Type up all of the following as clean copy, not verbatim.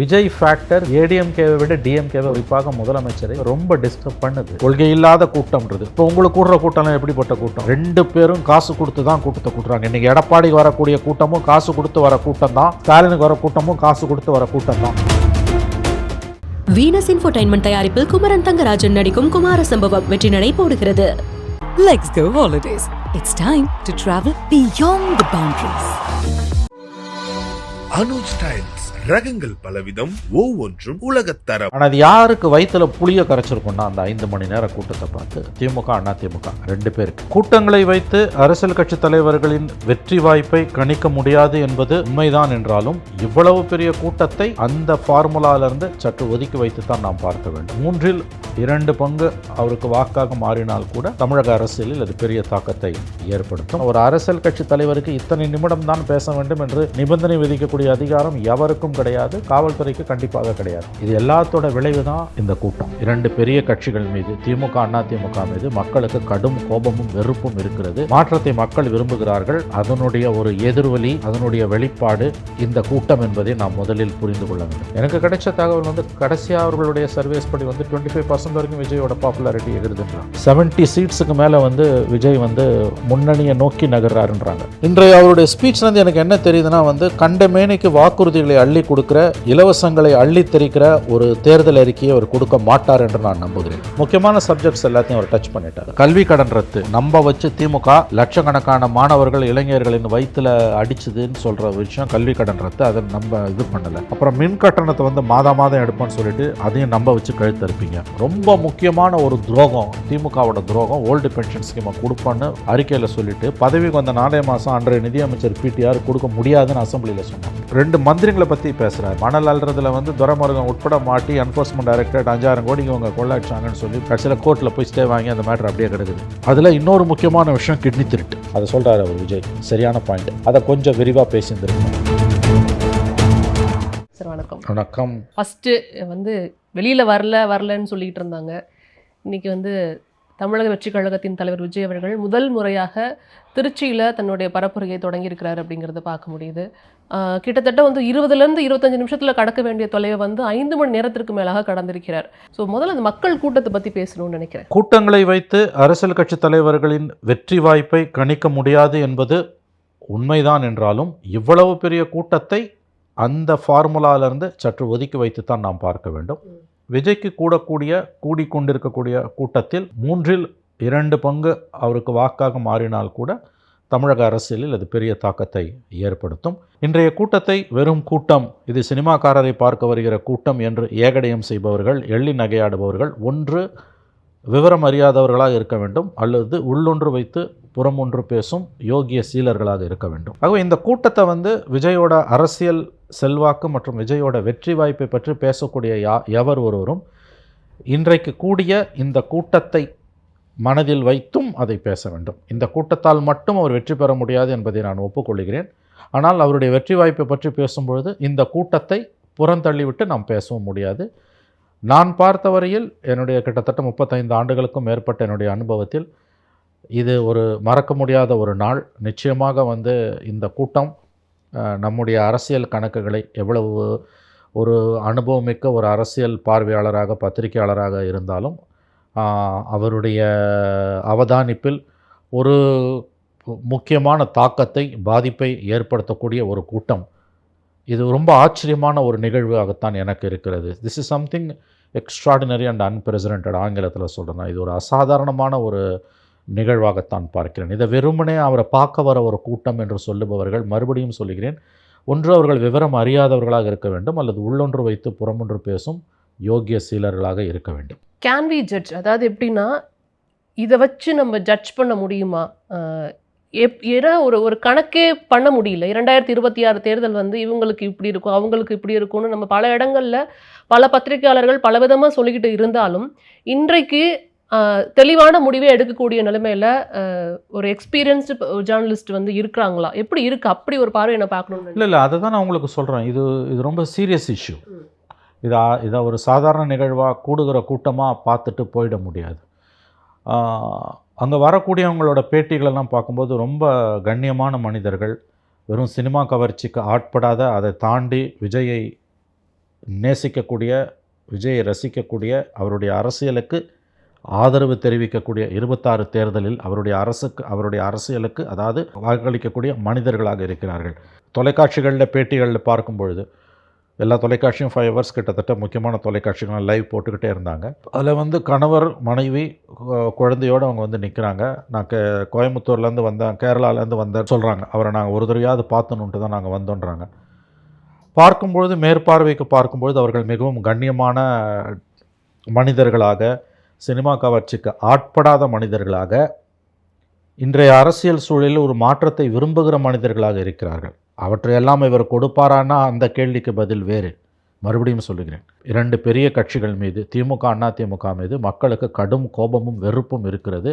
Vijay factor ஏடிஎம்கேவை விட டிஎம்கேவை குறிப்பாக முதலமைச்சரை ரொம்ப டிஸ்டர்ப் பண்ணுது. கொள்கை இல்லாத கூட்டம்ன்றது. இப்போ உங்களுக்கு கூடுற கூட்டம்லாம் எப்படிப்பட்ட கூட்டம்? 2 பேரும் காசு கொடுத்து தான் கூட்டத்தை கூட்டுறாங்க. இன்னைக்கு எடப்பாடிக்கு வரக்கூடிய கூட்டமும் காசு கொடுத்து வர கூட்டம் தான், ஸ்டாலினுக்கு வர கூட்டமும் காசு கொடுத்து வர கூட்டம் தான். வீனஸ் இன்ஃபோடைன்மெண்ட் தயாரிப்பில் குமரன் தங்கராஜன் நடிக்கும் குமார சம்பவம் வெற்றி நடை போடுகிறது. Let's go holidays. It's time to travel beyond the boundaries. Anuj styles ரகங்கள் பலவிதம், ஒவ்வொன்றும் உலகத்தரம். ஆனால் அது யாருக்கு வயிற்றுல புளிய கரைச்சிருக்கும்னா அந்த 5 மணி நேர கூட்டத்தை பார்த்து திமுக அண்ணா திமுக 2 பேருக்கு கூட்டங்களை வைத்து அரசியல் கட்சி தலைவர்களின் வெற்றி வாய்ப்பை கணிக்க முடியாது என்பது உண்மைதான் என்றாலும் இவ்வளவு பெரிய கூட்டத்தை அந்த ஃபார்முலாவிலிருந்து சற்று ஒதுக்கி வைத்து தான் நாம் பார்க்க வேண்டும். 2 பங்கு அவருக்கு வாக்காக மாறினால் கூட தமிழக அரசியலில் அது பெரிய தாக்கத்தை ஏற்படுத்தும். ஒரு அரசியல் கட்சி தலைவருக்கு இத்தனை நிமிடம் தான் பேச வேண்டும் என்று நிபந்தனை விதிக்கக்கூடிய அதிகாரம் எவருக்கும் கிடையாது, காவல்துறைக்கு கண்டிப்பாக கிடையாது. இது எல்லாத்தோட விளைவு தான் இந்த கூட்டம். 2 பெரிய கட்சிகள் மீது, திமுக அண்ணா திமுக மீது மக்களுக்கு கடும் கோபமும் வெறுப்பும் இருக்கிறது. மாற்றத்தை மக்கள் விரும்புகிறார்கள். அதனுடைய ஒரு எதிர்வலி, அதனுடைய வெளிப்பாடு இந்த கூட்டம் என்பதை நாம் முதலில் புரிந்து கொள்ள வேண்டும். எனக்கு கிடைச்ச தகவல் கடைசியாக அவர்களுடைய சர்வேஸ் படி 25% வரைக்கும் விஜயோட பாப்புலாரிட்டி எகிருதுன்றாங்க. 70 சீட்ஸுக்கு மேலே விஜய் முன்னணியை நோக்கி நகர்றாருன்றாங்க. இன்றைய அவருடைய ஸ்பீச் எனக்கு என்ன தெரியுதுன்னா கண்ட மேனிக்கு வாக்குறுதிகளை அள்ளி கொடுக்கிற, இலவசங்களை அள்ளி தெரிக்கிற ஒரு தேர்தல் அறிக்கையை அவர் கொடுக்க மாட்டார் என்று நான் நம்புகிறேன். முக்கியமான சப்ஜெக்ட்ஸ் எல்லாத்தையும் அவர் டச் பண்ணிட்டார். கல்வி கடன் ரத்து நம்ப வச்சு திமுக லட்சக்கணக்கான மாணவர்கள் இளைஞர்களின் வயிற்றுல அடிச்சதுன்னு சொல்ற விஷயம் கல்வி கடன் ரத்து, அதை நம்ம இது பண்ணல. அப்புறம் மின் கட்டணத்தை மாதம் எடுப்பான்னு சொல்லிட்டு அதையும் நம்ப வச்சு கழுத்தறுப்பீங்க. ரொம்ப முக்கியமான ஒரு துரோகம், திமுகவோட துரோகம், ஓல்டு பென்ஷன் ஸ்கீமை கொடுப்பான்னு அறிக்கையில் சொல்லிட்டு பதவிக்கு வந்த 4 மாதம் அன்றைய நிதியமைச்சர் பிடிஆர் கொடுக்க முடியாதுன்னு அசம்பிளியில் சொன்னாங்க. 2 மந்திரிகளை பற்றி பேசுகிறார். மணல் அல்றதுல துரைமுருகன் உட்பட மாட்டி என்ஃபோர்ஸ்மெண்ட் டைரக்டரேட் 5000 கோடிக்கு இவங்க கொள்ளாச்சாங்கன்னு சொல்லி கடைசியில் கோர்ட்டில் போய் ஸ்டே வாங்கி அந்த மேட்டர் அப்படியே கிடக்குது. அதில் இன்னொரு முக்கியமான விஷயம் கிட்னி திருட்டு, அதை சொல்கிறார் அவர் விஜய். சரியான பாயிண்ட், அதை கொஞ்சம் விரிவாக பேசியிருந்திருக்கோம். சார் வணக்கம். வணக்கம். ஃபஸ்ட்டு வெளியில் வரலன்னு சொல்லிக்கிட்டு இருந்தாங்க. இன்றைக்கி தமிழக வெற்றி கழகத்தின் தலைவர் விஜய் அவர்கள் முதல் முறையாக திருச்சியில் தன்னுடைய பரப்புரையை தொடங்கியிருக்கிறார் அப்படிங்கிறத பார்க்க முடியுது. கிட்டத்தட்ட 20லேருந்து 25 நிமிஷத்தில் கடக்க வேண்டிய தொலைவை 5 மணி நேரத்திற்கு மேலாக கடந்திருக்கிறார். ஸோ முதல்ல அந்த மக்கள் கூட்டத்தை பற்றி பேசணும்னு நினைக்கிறேன். கூட்டங்களை வைத்து அரசியல் கட்சி தலைவர்களின் வெற்றி வாய்ப்பை கணிக்க முடியாது என்பது உண்மைதான் என்றாலும் இவ்வளவு பெரிய கூட்டத்தை அந்த ஃபார்முலாவிலிருந்து சற்று ஒதுக்கி வைத்து தான் நாம் பார்க்க வேண்டும். விஜய்க்கு கூடிக்கொண்டிருக்கக்கூடிய கூட்டத்தில் 2 பங்கு அவருக்கு வாக்காக மாறினால் கூட தமிழக அரசியலில் அது பெரிய தாக்கத்தை ஏற்படுத்தும். இன்றைய கூட்டத்தை வெறும் கூட்டம், இது சினிமாக்காரரை பார்க்க வருகிற கூட்டம் என்று ஏகடயம் செய்பவர்கள், எள்ளி நகையாடுபவர்கள் ஒன்று விவரம் அறியாதவர்களாக இருக்க வேண்டும், அல்லது உள்ளொன்று வைத்து புறமொன்று பேசும் யோகிய சீலர்களாக இருக்க வேண்டும். ஆகவே இந்த கூட்டத்தை விஜயோட அரசியல் செல்வாக்கு மற்றும் விஜயோட வெற்றி வாய்ப்பை பற்றி பேசக்கூடிய எவர் ஒருவரும் இன்றைக்கு கூடிய இந்த கூட்டத்தை மனதில் வைத்தும் அதை பேச வேண்டும். இந்த கூட்டத்தால் மட்டும் அவர் வெற்றி பெற முடியாது என்பதை நான் ஒப்புக்கொள்கிறேன். ஆனால் அவருடைய வெற்றி வாய்ப்பை பற்றி பேசும்பொழுது இந்த கூட்டத்தை புறந்தள்ளிவிட்டு நாம் பேசவும் முடியாது. நான் பார்த்த வரையில் என்னுடைய கிட்டத்தட்ட 35 ஆண்டுகளுக்கும் மேற்பட்ட என்னுடைய அனுபவத்தில் இது ஒரு மறக்க முடியாத ஒரு நாள். நிச்சயமாக இந்த கூட்டம் நம்முடைய அரசியல் கணக்குகளை, எவ்வளவு ஒரு அனுபவமிக்க ஒரு அரசியல் பார்வையாளராக, பத்திரிகையாளராக இருந்தாலும் அவருடைய அவதானிப்பில் ஒரு முக்கியமான தாக்கத்தை, பாதிப்பை ஏற்படுத்தக்கூடிய ஒரு கூட்டம். இது ரொம்ப ஆச்சரியமான ஒரு நிகழ்வாகத்தான் எனக்கு இருக்கிறது. This is something extraordinary and unprecedented, ஆங்கிலத்தில் சொல்கிறேன். இது ஒரு அசாதாரணமான ஒரு நிகழ்வாகத்தான் பார்க்கிறேன். இதை வெறுமனே அவரை பார்க்க வர ஒரு கூட்டம் என்று சொல்லுபவர்கள், மறுபடியும் சொல்லுகிறேன், ஒன்று அவர்கள் விவரம் அறியாதவர்களாக இருக்க வேண்டும், அல்லது உள்ளொன்று வைத்து புறமொன்று பேசும் யோகிய சீலர்களாக இருக்க வேண்டும். கேன் வி ஜட்ஜ், அதாவது எப்படின்னா இதை வச்சு நம்ம ஜட்ஜ் பண்ண முடியுமா? ஏன்னா ஒரு கணக்கே பண்ண முடியல. 2026 தேர்தல் இவங்களுக்கு இப்படி இருக்கும், அவங்களுக்கு இப்படி இருக்கும்னு நம்ம பல இடங்களில் பல பத்திரிகையாளர்கள் பலவிதமாக சொல்லிக்கிட்டு இருந்தாலும் இன்றைக்கு தெளிவான முடிவே எடுக்கக்கூடிய நிலைமையில் ஒரு எக்ஸ்பீரியன்ஸ்டு ஜேர்னலிஸ்ட் இருக்கிறாங்களா? எப்படி இருக்குது? அப்படி ஒரு பார்வை என்ன பார்க்கணும்னு இல்லை அதை தான் நான் உங்களுக்கு சொல்கிறேன். இது ரொம்ப சீரியஸ் இஷ்யூ. இதை ஒரு சாதாரண நிகழ்வாக கூடுகிற கூட்டமாக பார்த்துட்டு போயிட முடியாது. அங்கே வரக்கூடியவங்களோட பேட்டிகளெல்லாம் பார்க்கும்போது ரொம்ப கண்ணியமான மனிதர்கள், வெறும் சினிமா கவர்ச்சிக்கு ஆட்படாத, அதை தாண்டி விஜயை நேசிக்கக்கூடிய, விஜயை ரசிக்கக்கூடிய, அவருடைய அரசியலுக்கு ஆதரவு தெரிவிக்கக்கூடிய 26 தேர்தலில் அவருடைய அரசியலுக்கு அதாவது வாக்களிக்கக்கூடிய மனிதர்களாக இருக்கிறார்கள். தொலைக்காட்சிகளில் பேட்டிகளில் பார்க்கும் பொழுது எல்லா தொலைக்காட்சியும் 5 ஹவர்ஸ் கிட்டத்தட்ட முக்கியமான தொலைக்காட்சிகள் லைவ் போட்டுக்கிட்டே இருந்தாங்க. அதில் வந்து கணவர், மனைவி, குழந்தையோடு அவங்க வந்து நிற்கிறாங்க. நான் கோயம்புத்தூர்லேருந்து வந்தேன், கேரளாலேருந்து வந்தேன் சொல்கிறாங்க. அவரை நாங்கள் ஒரு தடவையாவது பார்த்தணுன்ட்டு தான் நாங்கள் வந்தோன்றாங்க. பார்க்கும்பொழுது, மேற்பார்வைக்கு பார்க்கும்பொழுது அவர்கள் மிகவும் கண்ணியமான மனிதர்களாக, சினிமா கவர்ச்சிக்கு ஆட்படாத மனிதர்களாக, இன்றைய அரசியல் சூழலில் ஒரு மாற்றத்தை விரும்புகிற மனிதர்களாக இருக்கிறார்கள். அவற்றையெல்லாம் இவர் கொடுப்பாரான்னா அந்த கேள்விக்கு பதில் வேறு. மறுபடியும் சொல்லுகிறேன், 2 பெரிய கட்சிகள் மீது, திமுக, அதிமுக மீது மக்களுக்கு கடும் கோபமும் வெறுப்பும் இருக்கிறது.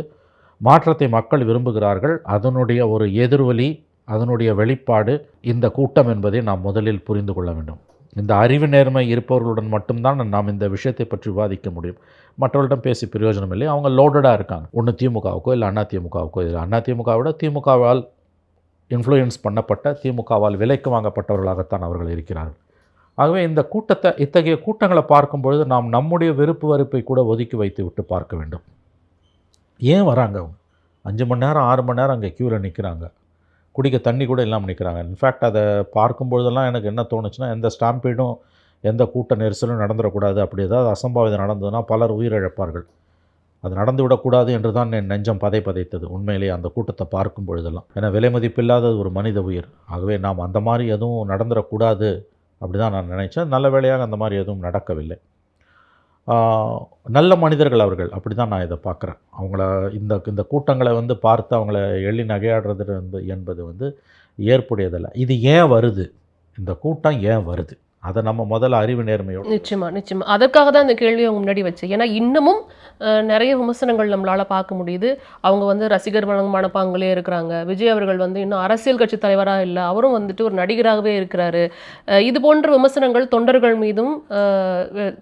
மாற்றத்தை மக்கள் விரும்புகிறார்கள். அதனுடைய ஒரு எதிர்வலி, அதனுடைய வெளிப்பாடு இந்த கூட்டம் என்பதை நாம் முதலில் புரிந்து கொள்ள வேண்டும். இந்த அறிவு நேர்மை இருப்பவர்களுடன் மட்டும்தான் நாம் இந்த விஷயத்தை பற்றி விவாதிக்க முடியும். மற்றவர்களிடம் பேசி பிரயோஜனம் இல்லை. அவங்க லோடடாக இருக்காங்க. ஒன்று திமுகவுக்கோ இல்லை அதிமுகவுக்கோ. இதில் அதிமுகவை விட திமுகவால் இன்ஃப்ளூயன்ஸ் பண்ணப்பட்ட, திமுகவால் விலைக்கு வாங்கப்பட்டவர்களாகத்தான் அவர்கள் இருக்கிறார்கள். ஆகவே இந்த கூட்டத்தை, இத்தகைய கூட்டங்களை பார்க்கும்பொழுது நாம் நம்முடைய விருப்பு வெறுப்பை கூட ஒதுக்கி வைத்து விட்டு பார்க்க வேண்டும். ஏன் வராங்க அவங்க? 5 மணி நேரம் 6 மணி நேரம் அங்கே க்யூவில் நிற்கிறாங்க. குடிக்க தண்ணி கூட இல்லாமல் நிற்கிறாங்க. இன்ஃபேக்ட் அதை பார்க்கும்பொழுதெல்லாம் எனக்கு என்ன தோணுச்சுன்னா, எந்த ஸ்டாம்பீடும், எந்த கூட்ட நெரிசலும் நடந்துடக்கூடாது. அப்படி ஏதாவது அசம்பாவிதம் நடந்ததுன்னா பலர் உயிரிழப்பார்கள். அது நடந்து விடக்கூடாது என்று தான் என் நெஞ்சம் பதைத்தது உண்மையிலேயே அந்த கூட்டத்தை பார்க்கும் பொழுதெல்லாம். ஏன்னா விலை மதிப்பில்லாதது ஒரு மனித உயிர். ஆகவே நாம் அந்த மாதிரி எதுவும் நடந்துடக்கூடாது அப்படி தான் நான் நினைத்தேன். நல்ல வேளையாக அந்த மாதிரி எதுவும் நடக்கவில்லை. நல்ல மனிதர்கள் அவர்கள். அப்படி தான் நான் இதை பார்க்குறேன். அவங்கள இந்த கூட்டங்களை வந்து பார்த்து அவங்கள எள்ளி நகையாடுறது என்பது வந்து ஏற்புடையதல்ல. இது ஏன் வருது? இந்த கூட்டம் ஏன் வருது? அதை நம்ம முதல்ல அறிவு நேர்மையோடு. நிச்சயமாக அதற்காக தான் இந்த கேள்வியை அவங்க முன்னாடி வச்சேன். ஏன்னா இன்னமும் நிறைய விமர்சனங்கள் நம்மளால் பார்க்க முடியுது. அவங்க வந்து ரசிகர் மனப்பாங்களே இருக்கிறாங்க. விஜய் அவர்கள் வந்து இன்னும் அரசியல் கட்சி தலைவராக இல்லை, அவரும் வந்துட்டு ஒரு நடிகராகவே இருக்கிறாரு. இது போன்ற விமர்சனங்கள் தொண்டர்கள் மீதும்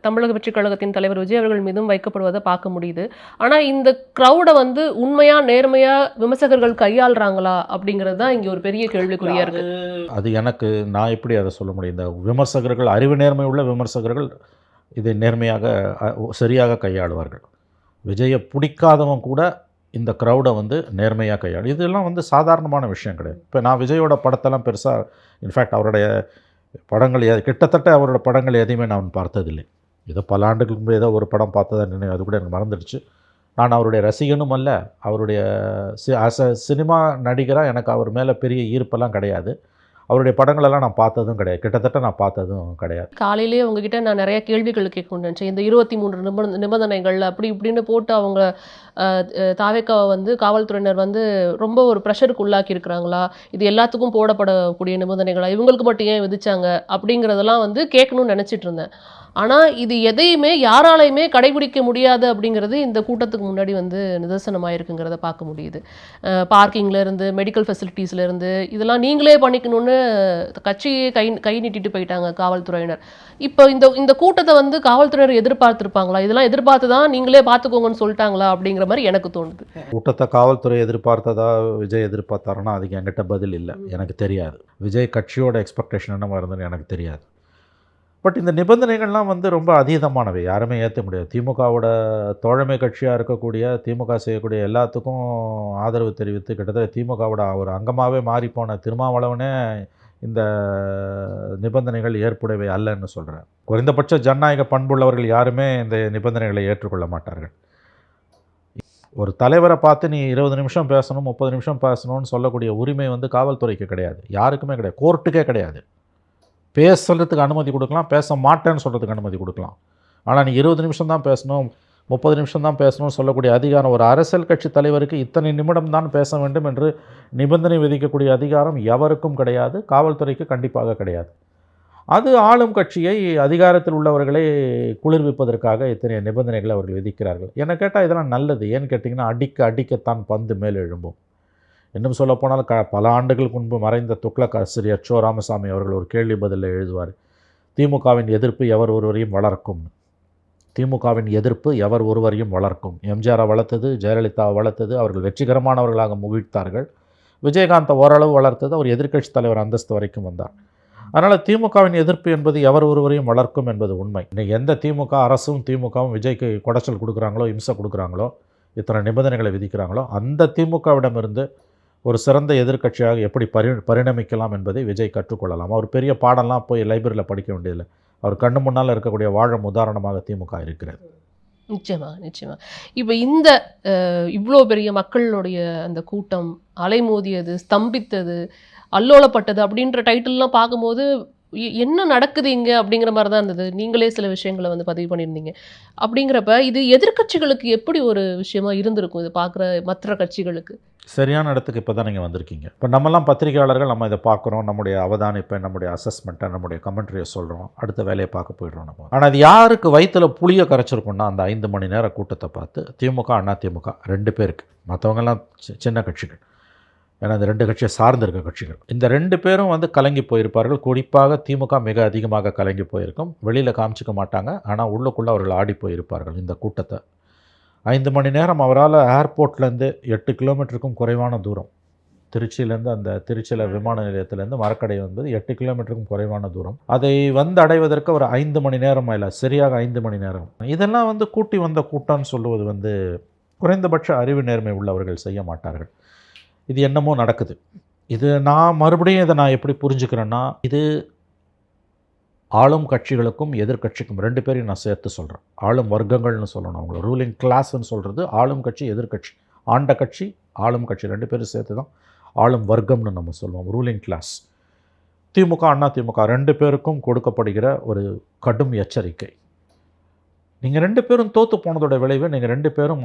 தமிழக வெற்றிக் கழகத்தின் தலைவர் விஜய் அவர்கள் மீதும் வைக்கப்படுவதை பார்க்க முடியுது. ஆனால் இந்த க்ரௌடை வந்து உண்மையாக நேர்மையாக விமர்சகர்கள் கையாளுறாங்களா அப்படிங்கிறது தான் இங்கே ஒரு பெரிய கேள்விக்குறியாக இருக்குது. அது நான் எப்படி அதை சொல்ல முடியும்? இந்த விமர்சகர்கள், அறிவு நேர்மை உள்ள விமர்சகர்கள் இதை நேர்மையாக சரியாக கையாளுவார்கள். விஜயை பிடிக்காதவன் கூட இந்த க்ரௌடை வந்து நேர்மையாக கையாளு. இதெல்லாம் வந்து சாதாரணமான விஷயம் கிடையாது. இப்போ நான் விஜயோட படத்தெல்லாம் பெருசாக, இன்ஃபேக்ட் அவருடைய படங்கள் கிட்டத்தட்ட அவரோட படங்கள் எதையுமே நான் பார்த்ததில்லை. ஏதோ பல ஆண்டுகளுக்கு முன்பு ஏதோ ஒரு படம் பார்த்ததா நினைவு, அது கூட எனக்கு மறந்துடுச்சு. நான் அவருடைய ரசிகனும் அல்ல. அவருடைய சினிமா நடிகராக எனக்கு அவர் மேலே பெரிய ஈர்ப்பெல்லாம் கிடையாது. அவருடைய படங்களெல்லாம் நான் பார்த்ததும் கிடையாது. கிட்டத்தட்ட நான் பார்த்ததும் கிடையாது. காலையிலேயே உங்ககிட்ட நான் நிறைய கேள்விகள் கேட்கணும்னு நினச்சேன். இந்த 23 நிபந்தனைகள் அப்படி இப்படின்னு போட்டு அவங்க தாவேக்காவை வந்து காவல்துறையினர் வந்து ரொம்ப ஒரு ப்ரெஷருக்கு உள்ளாக்கி இருக்கிறாங்களா, இது எல்லாத்துக்கும் போடப்படக்கூடிய நிபந்தனைகளா, இவங்களுக்கு மட்டும் ஏன் விதிச்சாங்க அப்படிங்கிறதெல்லாம் வந்து கேட்கணும்னு நினச்சிட்டு இருந்தேன். ஆனால் இது எதையுமே யாராலையுமே கடைபிடிக்க முடியாது அப்படிங்கிறது இந்த கூட்டத்துக்கு முன்னாடி வந்து நிதர்சனமாயிருக்குங்கிறத பார்க்க முடியுது. பார்க்கிங்லேருந்து, மெடிக்கல் ஃபெசிலிட்டிஸ்லேருந்து இதெல்லாம் நீங்களே பண்ணிக்கணும்னு கட்சியை கை நீட்டிட்டு போயிட்டாங்க காவல்துறையினர். இப்போ இந்த கூட்டத்தை வந்து காவல்துறையினர் எதிர்பார்த்துருப்பாங்களா? இதெல்லாம் எதிர்பார்த்து தான் நீங்களே பார்த்துக்கோங்கன்னு சொல்லிட்டாங்களா அப்படிங்கிற மாதிரி எனக்கு தோணுது. கூட்டத்தை காவல்துறை எதிர்பார்த்ததா விஜய் எதிர்பார்த்தாருன்னா அதுக்கு என்கிட்ட பதில் இல்லை. எனக்கு தெரியாது. விஜய் கட்சியோட எக்ஸ்பெக்டேஷன் என்னவா இருந்ததுன்னு எனக்கு தெரியாது. பட் இந்த நிபந்தனைகள்லாம் வந்து ரொம்ப அதீதமானவை, யாருமே ஏற்ற முடியாது. திமுகவோட தோழமை கட்சியாக இருக்கக்கூடிய, திமுக செய்யக்கூடிய எல்லாத்துக்கும் ஆதரவு தெரிவித்து கிட்டத்தட்ட திமுகவோட ஒரு அங்கமாகவே மாறிப்போன திருமாவளவனே இந்த நிபந்தனைகள் ஏற்புடையவை அல்லன்னு சொல்கிறேன். குறைந்தபட்ச ஜனநாயக பண்புள்ளவர்கள் யாருமே இந்த நிபந்தனைகளை ஏற்றுக்கொள்ள மாட்டார்கள். ஒரு தலைவரை பார்த்து நீ 20 நிமிஷம் பேசணும், 30 நிமிஷம் பேசணும்னு சொல்லக்கூடிய உரிமை வந்து காவல்துறைக்கு கிடையாது, யாருக்குமே கிடையாது, கோர்ட்டுக்கே கிடையாது. பேசுறதுக்கு அனுமதி கொடுக்கலாம், பேச மாட்டேன்னு சொல்கிறதுக்கு அனுமதி கொடுக்கலாம். ஆனால் நீ 20 நிமிஷம் தான் பேசணும், 30 நிமிஷம் தான் பேசணும்னு சொல்லக்கூடிய அதிகாரம் ஒரு அரசியல் கட்சி தலைவருக்கு இத்தனை நிமிடம் தான் பேச வேண்டும் என்று நிபந்தனை விதிக்கக்கூடிய அதிகாரம் எவருக்கும் கிடையாது, காவல்துறைக்கு கண்டிப்பாக கிடையாது. அது ஆளும் கட்சியை, அதிகாரத்தில் உள்ளவர்களை குளிர்விப்பதற்காக இத்தனை நிபந்தனைகளை அவர்கள் விதிக்கிறார்கள். என்ன கேட்டால் இதெல்லாம் நல்லது. ஏன்னு கேட்டிங்கன்னா அடிக்கத்தான் பந்து மேல் எழும்பும். இன்னும் சொல்லப்போனால் பல ஆண்டுகளுக்கு முன்பு மறைந்த துக்ளக் ஆசிரியர் சோ ராமசாமி அவர்கள் ஒரு கேள்வி பதிலில் எழுதுவார், திமுகவின் எதிர்ப்பு எவர் ஒருவரையும் வளர்க்கும். திமுகவின் எதிர்ப்பு எவர் ஒருவரையும் வளர்க்கும். எம்ஜிஆரை வளர்த்தது, ஜெயலலிதாவை வளர்த்தது, அவர்கள் வெற்றிகரமானவர்களாக முகிழ்த்தார்கள். விஜயகாந்தை ஓரளவு வளர்த்தது, அவர் எதிர்க்கட்சி தலைவர் அந்தஸ்து வரைக்கும் வந்தார். அதனால் திமுகவின் எதிர்ப்பு என்பது எவர் ஒருவரையும் வளர்க்கும் என்பது உண்மை. இன்னைக்கு எந்த திமுக அரசும் திமுகவும் விஜய்க்கு குடைச்சல் கொடுக்குறாங்களோ, இம்சை கொடுக்குறாங்களோ, இத்தனை நிபந்தனைகளை விதிக்கிறாங்களோ, அந்த திமுகவிடமிருந்து ஒரு சிறந்த எதிர்க்கட்சியாக எப்படி பரிணமிக்கலாம் என்பதை விஜய் கற்றுக்கொள்ளலாம். அவர் பெரிய பாடம்லாம் போய் லைப்ரரியில் படிக்க வேண்டியதில்லை. அவர் கண்ணு முன்னால் இருக்கக்கூடிய வாழும் உதாரணமாக திமுக இருக்கிறது. நிச்சயமா. இப்போ இந்த இவ்வளோ பெரிய மக்களுடைய அந்த கூட்டம் அலைமோதியது, ஸ்தம்பித்தது, அல்லோலப்பட்டது அப்படின்ற டைட்டில்லாம் பார்க்கும்போது என்ன நடக்குது இங்கே அப்படிங்கிற மாதிரி தான் இருந்தது. நீங்களே சில விஷயங்களை வந்து பதிவு பண்ணியிருந்தீங்க. அப்படிங்கிறப்ப இது எதிர்க்கட்சிகளுக்கு எப்படி ஒரு விஷயமா இருந்திருக்கும் இது பார்க்குற மற்ற கட்சிகளுக்கு? சரியான இடத்துக்கு இப்போ தான் நீங்கள் வந்திருக்கீங்க. இப்போ நம்மலாம் பத்திரிகையாளர்கள் நம்ம இதை பார்க்குறோம், நம்முடைய அவதானிப்பை, நம்முடைய அசஸ்மெண்ட்டை, நம்முடைய கமெண்ட்ரியை சொல்கிறோம், அடுத்த வேலையை பார்க்க போயிடுறோம் நம்ம. ஆனால் அது யாருக்கு வயிற்றில் புளியை கரைச்சிருக்குன்னா அந்த 5 மணி நேர கூட்டத்தை பார்த்து திமுக, அதிமுக 2 பேருக்கு, மற்றவங்கெல்லாம் சின்ன கட்சிகள், ஏன்னா இந்த 2 கட்சியை சார்ந்திருக்க கட்சிகள், இந்த 2 பேரும் வந்து கலங்கி போயிருப்பார்கள். குறிப்பாக திமுக மிக அதிகமாக கலங்கி போயிருக்கும். வெளியில் காமிச்சிக்க மாட்டாங்க, ஆனால் உள்ளுக்குள்ளே அவர்கள் ஆடி போயிருப்பார்கள் இந்த கூட்டத்தை. 5 மணி நேரம் அவரால் ஏர்போர்ட்லேருந்து 8 கிலோமீட்டருக்கும் குறைவான தூரம், திருச்சியிலேருந்து அந்த திருச்சியில் விமான நிலையத்திலேருந்து மரக்கடை என்பது 8 கிலோமீட்டருக்கும் குறைவான தூரம். அதை வந்து அடைவதற்கு ஒரு 5 மணி நேரம் இல்லை, சரியாக 5 மணி நேரம். இதெல்லாம் வந்து கூட்டி வந்த கூட்டம்னு சொல்லுவது வந்து குறைந்தபட்ச அறிவு நேர்மை உள்ளவர்கள் செய்ய மாட்டார்கள். இது என்னமோ நடக்குது. இது நான் மறுபடியும் இதை நான் எப்படி புரிஞ்சுக்கிறேன்னா, இது ஆளும் கட்சிகளுக்கும் எதிர்கட்சிக்கும் 2 பேரையும் நான் சேர்த்து சொல்கிறேன். ஆளும் வர்க்கங்கள்னு சொல்லணும், அவங்கள ரூலிங் கிளாஸ்ன்னு சொல்கிறது. ஆளும் கட்சி, எதிர்கட்சி, ஆண்ட கட்சி, ஆளும் கட்சி 2 பேரும் சேர்த்து தான் ஆளும் வர்க்கம்னு நம்ம சொல்லுவோம், ரூலிங் கிளாஸ். திமுக, அதிமுக 2 பேருக்கும் கொடுக்கப்படுகிற ஒரு கடும் எச்சரிக்கை. நீங்கள் 2 பேரும் தோற்று போனதோட விளைவு, நீங்கள் 2 பேரும்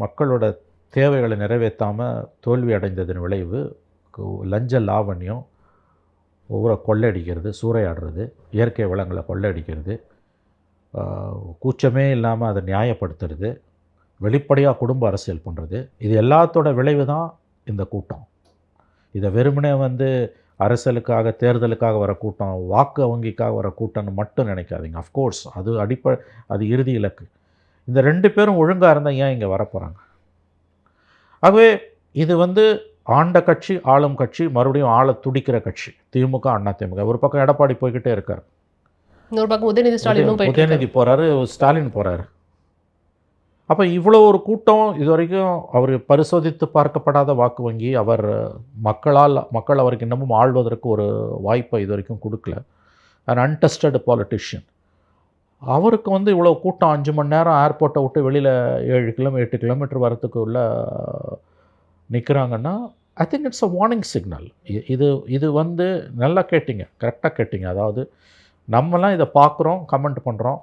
மக்களோட தேவைகளை நிறைவேற்றாமல் தோல்வி அடைந்ததன் விளைவு லஞ்ச லாவண்யம், ஒவ்வொரு கொள்ளையடிக்கிறது, சூறையாடுறது, இயற்கை வளங்களை கொள்ளையடிக்கிறது, கூச்சமே இல்லாமல் அதை நியாயப்படுத்துறது, வெளிப்படையாக குடும்ப அரசியல் பண்ணுறது, இது எல்லாத்தோட விளைவு தான் இந்த கூட்டம். இதை வெறுமனே வந்து அரசியலுக்காக, தேர்தலுக்காக வர கூட்டம், வாக்கு வங்கிக்காக வர கூட்டம்னு மட்டும் நினைக்காதீங்க. அஃப்கோர்ஸ் அது இறுதி இலக்கு. இந்த 2 பேரும் ஒழுங்காக இருந்தால் ஏன் இங்கே வரப்போகிறாங்க? ஆகவே இது வந்து ஆண்ட கட்சி, ஆளும் கட்சி, மறுபடியும் ஆள துடிக்கிற கட்சி திமுக, அதிமுக. ஒரு பக்கம் எடப்பாடி போய்கிட்டே இருக்கார், இன்னொரு பக்கம் உதயநிதி போகிறாரு, ஸ்டாலின் போகிறாரு. அப்போ இவ்வளோ ஒரு கூட்டம், இது வரைக்கும் அவர் பரிசோதித்து பார்க்கப்படாத வாக்கு வங்கி, அவர் மக்கள் அவருக்கு இன்னமும் ஆள்வதற்கு ஒரு வாய்ப்பை இது வரைக்கும் கொடுக்கல. And untested politician. அவருக்கு வந்து இவ்வளோ கூட்டம் 5 மணி நேரம் ஏர்போர்ட்டை விட்டு வெளியில் 8 கிலோமீட்டர் வரத்துக்கு உள்ள நிற்கிறாங்கன்னா, I think it's a warning signal. இது வந்து நல்லா கேட்டிங்க, கரெக்டாக கேட்டிங்க. அதாவது நம்மலாம் இதை பார்க்குறோம், கமெண்ட் பண்ணுறோம்,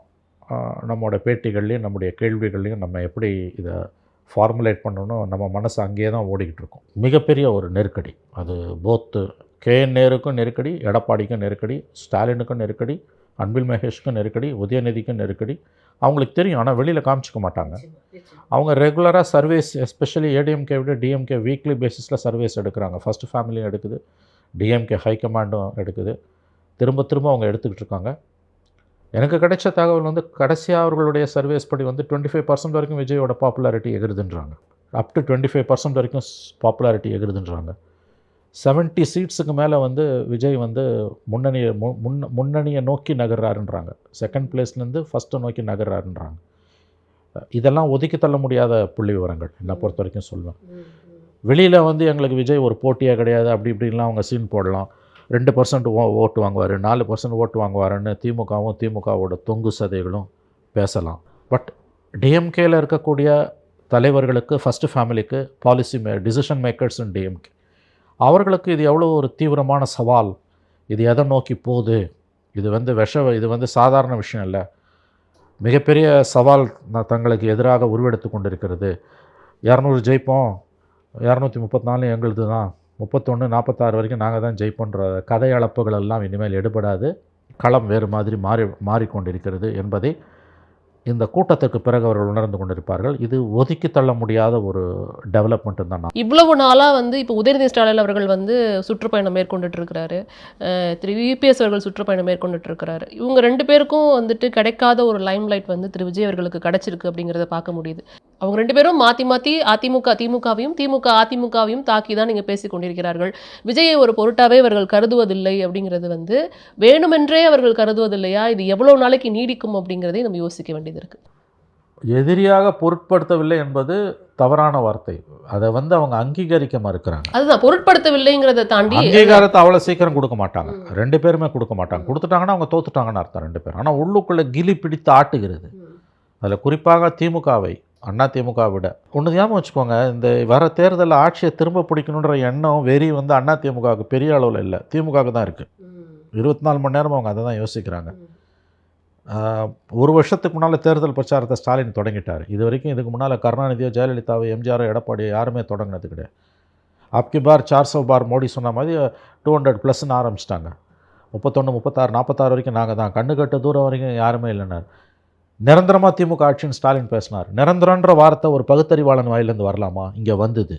நம்மளோட பேட்டிகள்லையும் நம்முடைய கேள்விகள்லையும் நம்ம எப்படி இதை ஃபார்முலேட் பண்ணணும், நம்ம மனசு அங்கேயே தான் ஓடிக்கிட்டு இருக்கோம். மிகப்பெரிய ஒரு நெருக்கடி. அது போத்து நேருக்கும் நெருக்கடி, எடப்பாடிக்கும் நெருக்கடி, ஸ்டாலினுக்கும் நெருக்கடி, அன்பில் மகேஷ்க்கும் நெருக்கடி, உதயநிதிக்கும் நெருக்கடி. அவங்களுக்கு தெரியும், ஆனால் வெளியில் காமிச்சிக்க மாட்டாங்க. அவங்க ரெகுலராக சர்வேஸ், எஸ்பெஷலி ஏடிஎம்கே விட டிஎம்கே வீக்லி பேசிஸில் சர்வேஸ் எடுக்கிறாங்க. ஃபஸ்ட்டு ஃபேமிலியும் எடுக்குது, டிஎம்கே ஹைகமாண்டும் எடுக்குது, திரும்ப அவங்க எடுத்துக்கிட்டு இருக்காங்க. எனக்கு கிடைச்ச தகவல் வந்து கடைசியாக அவர்களுடைய சர்வேஸ் படி வந்து 25% வரைக்கும் விஜயோட பாப்புலாரிட்டி எகிருதுன்றாங்க. அப் டு 25% வரைக்கும் பாப்புலாரிட்டி எகிருதுன்றாங்க. 70 சீட்ஸுக்கு மேலே வந்து விஜய் வந்து முன்னணியை நோக்கி நகர்றாருன்றாங்க. செகண்ட் பிளேஸ்லேருந்து ஃபஸ்ட்டு நோக்கி நகர்றாருன்றாங்க. இதெல்லாம் ஒதுக்கி தள்ள முடியாத புள்ளி விவரங்கள் என்னை பொறுத்த வரைக்கும் சொல்லுவேன். வெளியில் வந்து எங்களுக்கு விஜய் ஒரு போட்டியாக கிடையாது, அப்படி இப்படின்லாம் அவங்க சீன் போடலாம். 2% ஓட்டு வாங்குவார், 4% ஓட்டு வாங்குவாருன்னு திமுகவோட தொங்கு சதைகளும் பேசலாம். பட் டிஎம்கேயில் இருக்கக்கூடிய தலைவர்களுக்கு, ஃபஸ்ட்டு ஃபேமிலிக்கு, டிசிஷன் மேக்கர்ஸ் இன் டிஎம்கே, அவர்களுக்கு இது எவ்வளோ ஒரு தீவிரமான சவால். இது எதை நோக்கி போகுது? இது வந்து சாதாரண விஷயம் இல்லை, மிகப்பெரிய சவால் தங்களுக்கு எதிராக உருவெடுத்து கொண்டிருக்கிறது. 200 ஜெயிப்போம், 234 எங்களுது தான், 31 46 வரைக்கும் நாங்கள் தான் ஜெயிப்போன்ற கதை அளப்புகள் எல்லாம் இனிமேல் எடுபடாது. களம் வேறு மாதிரி மாறிக்கொண்டிருக்கிறது என்பதை இந்த கூட்டத்துக்கு பிறகு அவர்கள் உணர்ந்து கொண்டிருப்பார்கள். இது ஒதுக்கி தள்ள முடியாத ஒரு டெவலப்மெண்ட் தான். இவ்வளவு நாளாக வந்து இப்போ உதயநிதி ஸ்டாலின் அவர்கள் வந்து சுற்றுப்பயணம் மேற்கொண்டுட்டு இருக்கிறாரு, திரு விபிஎஸ் அவர்கள் சுற்றுப்பயணம் மேற்கொண்டுட்டு இருக்கிறாரு. இவங்க 2 பேருக்கும் வந்துட்டு கிடைக்காத ஒரு லைம் லைட் வந்து திரு விஜய் அவர்களுக்கு கிடைச்சிருக்கு அப்படிங்கிறத பார்க்க முடியுது. அவங்க 2 பேரும் மாத்தி மாத்தி அதிமுக திமுகவையும், திமுக அதிமுகவையும் தாக்கி தான் நீங்க பேசிக் கொண்டிருக்கிறார்கள். விஜயை ஒரு பொருட்டாவே அவர்கள் கருதுவதில்லை அப்படிங்கிறது வந்து வேணுமென்றே அவர்கள் கருதுவதில்லையா? இது எவ்வளவு நாளைக்கு நீடிக்கும் அப்படிங்கிறதை நம்ம யோசிக்க வேண்டியது இருக்கு. எதிரியாக பொருட்படுத்தவில்லை என்பது தவறான வார்த்தை. அதை வந்து அவங்க அங்கீகரிக்க மறுக்கிறாங்க. அதுதான் பொருட்படுத்தவில்லைங்கிறத தாண்டி அங்கீகாரத்தை அவ்வளோ சீக்கிரம் கொடுக்க மாட்டாங்க. 2 பேருமே கொடுக்க மாட்டாங்க. கொடுத்துட்டாங்கன்னா அவங்க தோத்துட்டாங்கன்னு அர்த்தம் 2 பேரும். ஆனால் உள்ளுக்குள்ளே கிலி பிடித்து ஆட்டுகிறது. அதில் குறிப்பாக திமுகவை, அதிமுக விட ஒன்று ஞாபகம் வச்சுக்கோங்க, இந்த வர தேர்தலில் ஆட்சியை திரும்ப பிடிக்கணுன்ற எண்ணம் வெறி வந்து அதிமுகவுக்கு பெரிய அளவில் இல்லை, திமுகவுக்கு தான் இருக்குது. 24 மணி நேரம் அவங்க அதை தான் யோசிக்கிறாங்க. ஒரு வருஷத்துக்கு முன்னால் தேர்தல் பிரச்சாரத்தை ஸ்டாலின் தொடங்கிட்டார். இது வரைக்கும் இதுக்கு முன்னால் கருணாநிதியோ ஜெயலலிதாவோ எம்ஜிஆரோ எடப்பாடியோ யாருமே தொடங்கினது கிடையாது. அப்கி பார் 400 பார் மோடி சொன்ன மாதிரி 200+ன்னு ஆரம்பிச்சிட்டாங்க. 31, 36, 46 வரைக்கும் நாங்கள் தான், கண்ணு கட்டு தூரம் வரைக்கும் யாருமே இல்லைன்னார். நிரந்தரமாக திமுக ஆட்சின்னு ஸ்டாலின் பேசினார். நிரந்தரன்ற வார்த்தை ஒரு பகுத்தறிவாளன் வாயிலேருந்து வரலாமா? இங்கே வந்தது.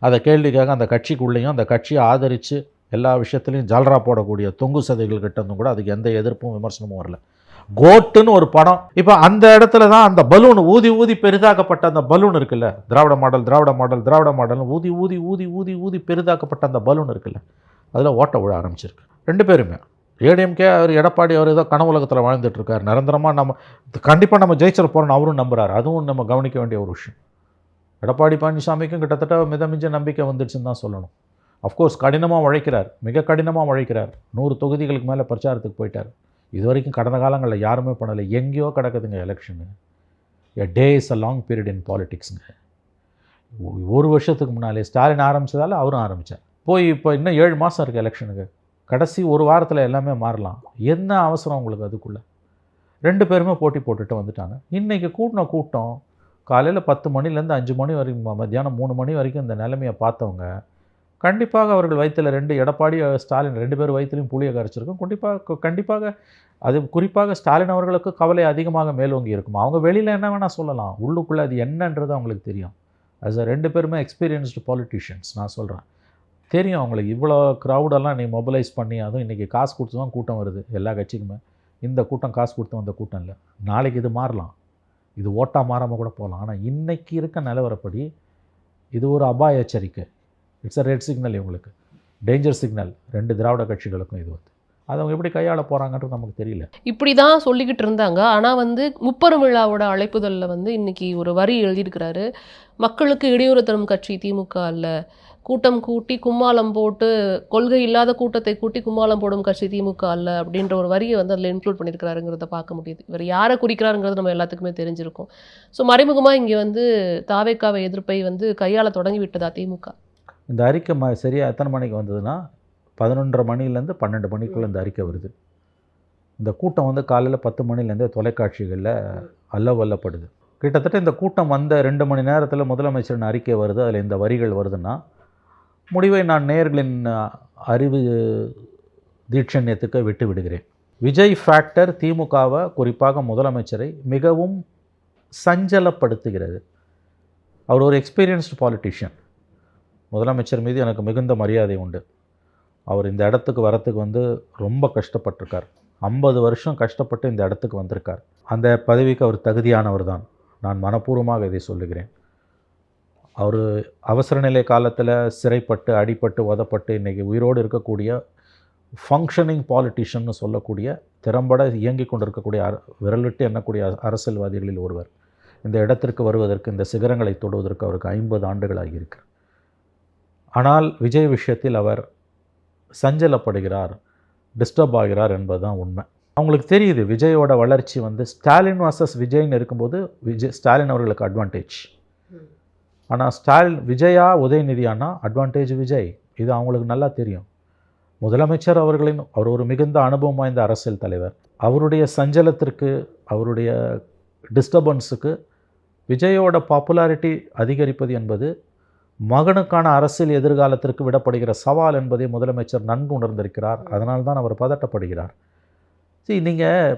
அதை கேள்விக்காக அந்த கட்சிக்குள்ளேயும் அந்த கட்சியை ஆதரித்து எல்லா விஷயத்துலையும் ஜால்ரா போடக்கூடிய தொங்கு சதைகள் கிட்டேருந்தும் கூட அதுக்கு எந்த எதிர்ப்பும் விமர்சனமும் வரல. கோட்டுன்னு ஒரு படம், இப்போ அந்த இடத்துல தான் அந்த பலூன் ஊதி ஊதி பெரிதாக்கப்பட்ட அந்த பலூன் இருக்குல்ல, திராவிட மாடல் திராவிட மாடல் திராவிட மாடல் ஊதி ஊதி ஊதி ஊதி ஊதி பெரிதாக்கப்பட்ட அந்த பலூன் இருக்குல்ல, அதில் ஓட்ட விழ ஆரம்பிச்சிருக்கு 2 பேருமே. ஏடிஎம்கே அவர் எடப்பாடி அவர் ஏதோ கனவு உலகத்தில் வாழ்ந்துட்டுருக்கார். நிரந்தரமாக நம்ம கண்டிப்பாக நம்ம ஜெயிச்சிட போகிறோன்னு அவரும் நம்புகிறார். அதுவும் நம்ம கவனிக்க வேண்டிய ஒரு விஷயம். எடப்பாடி பழனிசாமிக்கும் கிட்டத்தட்ட மிதமிஞ்ச நம்பிக்கை வந்துடுச்சுன்னு தான் சொல்லணும். அஃப்கோர்ஸ் கடினமாக உழைக்கிறார், மிக கடினமாக உழைக்கிறார். 100 தொகுதிகளுக்கு மேலே பிரச்சாரத்துக்கு போயிட்டார். இது வரைக்கும் கடந்த காலங்களில் யாருமே பண்ணலை. எங்கேயோ கிடக்குதுங்க election. A day is a long period in பாலிடிக்ஸுங்க. ஒரு வருஷத்துக்கு முன்னாலே ஸ்டாலின் ஆரம்பித்ததால் அவரும் ஆரம்பித்தார். போய் இப்போ இன்னும் 7 மாதம் இருக்குது எலெக்ஷனுக்கு. கடைசி ஒரு வாரத்தில் எல்லாமே மாறலாம். என்ன அவசரம் உங்களுக்கு அதுக்குள்ளே? 2 பேருமே போட்டி போட்டுட்டு வந்துட்டாங்க. இன்றைக்கி கூட்டம் காலையில் 10 மணிலேருந்து 5 மணி வரைக்கும், மத்தியானம் 3 மணி வரைக்கும் இந்த நிலைமையை பார்த்தவங்க கண்டிப்பாக அவர்கள் வயிற்றில் 2 எடப்பாடி ஸ்டாலின் 2 பேர் வயிற்றுலையும் புளியை கரைச்சிருக்கும். கண்டிப்பாக அது குறிப்பாக ஸ்டாலின் அவர்களுக்கு கவலை அதிகமாக மேலோங்கி இருக்கும். அவங்க வெளியில் என்ன வேணால் சொல்லலாம், உள்ளுக்குள்ளே அது என்னன்றது அவங்களுக்கு தெரியும். ஆஸ் அ 2 பேருமே எக்ஸ்பீரியன்ஸ்டு பாலிட்டிஷியன்ஸ் நான் சொல்கிறேன். தெரியும் அவங்களுக்கு இவ்வளோ க்ரௌடெல்லாம் நீ மொபிலைஸ் பண்ணி, அதுவும் இன்றைக்கி காசு கொடுத்து தான் கூட்டம் வருது எல்லா கட்சிக்குமே. இந்த கூட்டம் காசு கொடுத்து வந்த கூட்டம் இல்லை. நாளைக்கு இது மாறலாம், இது ஓட்டாக மாறாமல் கூட போகலாம். ஆனால் இன்றைக்கி இருக்க நிலவரப்படி இது ஒரு அபாய எச்சரிக்கை. இட்ஸ் அ ரெட் சிக்னல், இவங்களுக்கு டேஞ்சர் சிக்னல் 2 திராவிட கட்சிகளுக்கும். இது வந்து அதை அவங்க எப்படி கையாள போகிறாங்கன்றது நமக்கு தெரியல. இப்படி தான் சொல்லிக்கிட்டு இருந்தாங்க. ஆனால் வந்து முப்பெரும் விழாவோட அழைப்புதலில் வந்து இன்றைக்கி ஒரு வரி எழுதியிருக்கிறாரு. மக்களுக்கு இடையூறு தரும் கட்சி திமுக அல்ல, கூட்டம் கூட்டி கும்மாளம் போட்டு கொள்கை இல்லாத கூட்டத்தை கூட்டி கும்மாளம் போடும் கட்சி திமுக அல்ல அப்படின்ற ஒரு வரியை வந்து அதில் இன்க்ளூட் பண்ணியிருக்கிறாருங்கிறத பார்க்க முடியுது. இவர் யாரை குறிக்கிறாருங்கிறது நம்ம எல்லாத்துக்குமே தெரிஞ்சிருக்கும். ஸோ மறைமுகமாக இங்கே வந்து தாவேக்காவை எதிர்ப்பை வந்து கையாள தொடங்கி விட்டதா திமுக? இந்த அறிக்கை சரியாக எத்தனை மணிக்கு வந்ததுன்னா 11:30 மணிலேருந்து 12 மணிக்குள்ளே இந்த அறிக்கை வருது. இந்த கூட்டம் வந்து காலையில் 10 மணிலேருந்தே தொலைக்காட்சிகளில் அல்லவல்லப்படுது. கிட்டத்தட்ட இந்த கூட்டம் வந்த 2 மணி நேரத்தில் முதலமைச்சரின் அறிக்கை வருது. அதில் இந்த வரிகள் வருதுன்னா, முடிவை நான் நேயர்களின் அறிவு தீட்சண்யத்துக்கு விட்டு விடுகிறேன். விஜய் ஃபேக்டர் திமுகவை, குறிப்பாக முதலமைச்சரை மிகவும் சஞ்சலப்படுத்துகிறது. அவர் ஒரு எக்ஸ்பீரியன்ஸ்டு பாலிட்டிஷியன். முதலமைச்சர் மீது எனக்கு மிகுந்த மரியாதை உண்டு. அவர் இந்த இடத்துக்கு வரத்துக்கு வந்து ரொம்ப கஷ்டப்பட்டிருக்கார். 50 வருஷம் கஷ்டப்பட்டு இந்த இடத்துக்கு வந்திருக்கார். அந்த பதவிக்கு அவர் தகுதியானவர் தான். நான் மனப்பூர்வமாக இதை சொல்லுகிறேன். அவர் அவசர நிலை காலத்தில் சிறைப்பட்டு அடிப்பட்டு உதப்பட்டு இன்றைக்கி உயிரோடு இருக்கக்கூடிய ஃபங்க்ஷனிங் பாலிட்டிஷியன்னு சொல்லக்கூடிய திறம்பட இயங்கி கொண்டிருக்கக்கூடிய விரல்விட்டு எண்ணக்கூடிய அரசியல்வாதிகளில் ஒருவர். இந்த இடத்திற்கு வருவதற்கு, இந்த சிகரங்களை தொடுவதற்கு அவருக்கு 50 ஆண்டுகளாகி இருக்கு. ஆனால் விஜய் விஷயத்தில் அவர் சஞ்சலப்படுகிறார், டிஸ்டர்ப் ஆகிறார் என்பது தான் உண்மை. அவங்களுக்கு தெரியுது விஜயோட வளர்ச்சி வந்து ஸ்டாலின் வாசஸ் விஜய்னு இருக்கும்போது ஸ்டாலின் அவர்களுக்கு அட்வான்டேஜ். ஆனால் விஜயா உதயநிதியானா அட்வான்டேஜ் விஜய். இது அவங்களுக்கு நல்லா தெரியும். முதலமைச்சர் அவர் ஒரு மிகுந்த அனுபவம் வாய்ந்த அரசியல் தலைவர். அவருடைய சஞ்சலத்திற்கு, அவருடைய டிஸ்டர்பன்ஸுக்கு விஜயோட பாப்புலாரிட்டி அதிகரிப்பது என்பது மகனுக்கான அரசியல் எதிர்காலத்திற்கு விடப்படுகிற சவால் என்பதை முதலமைச்சர் நன்கு உணர்ந்திருக்கிறார். அதனால்தான் அவர் பதட்டப்படுகிறார். நீங்கள்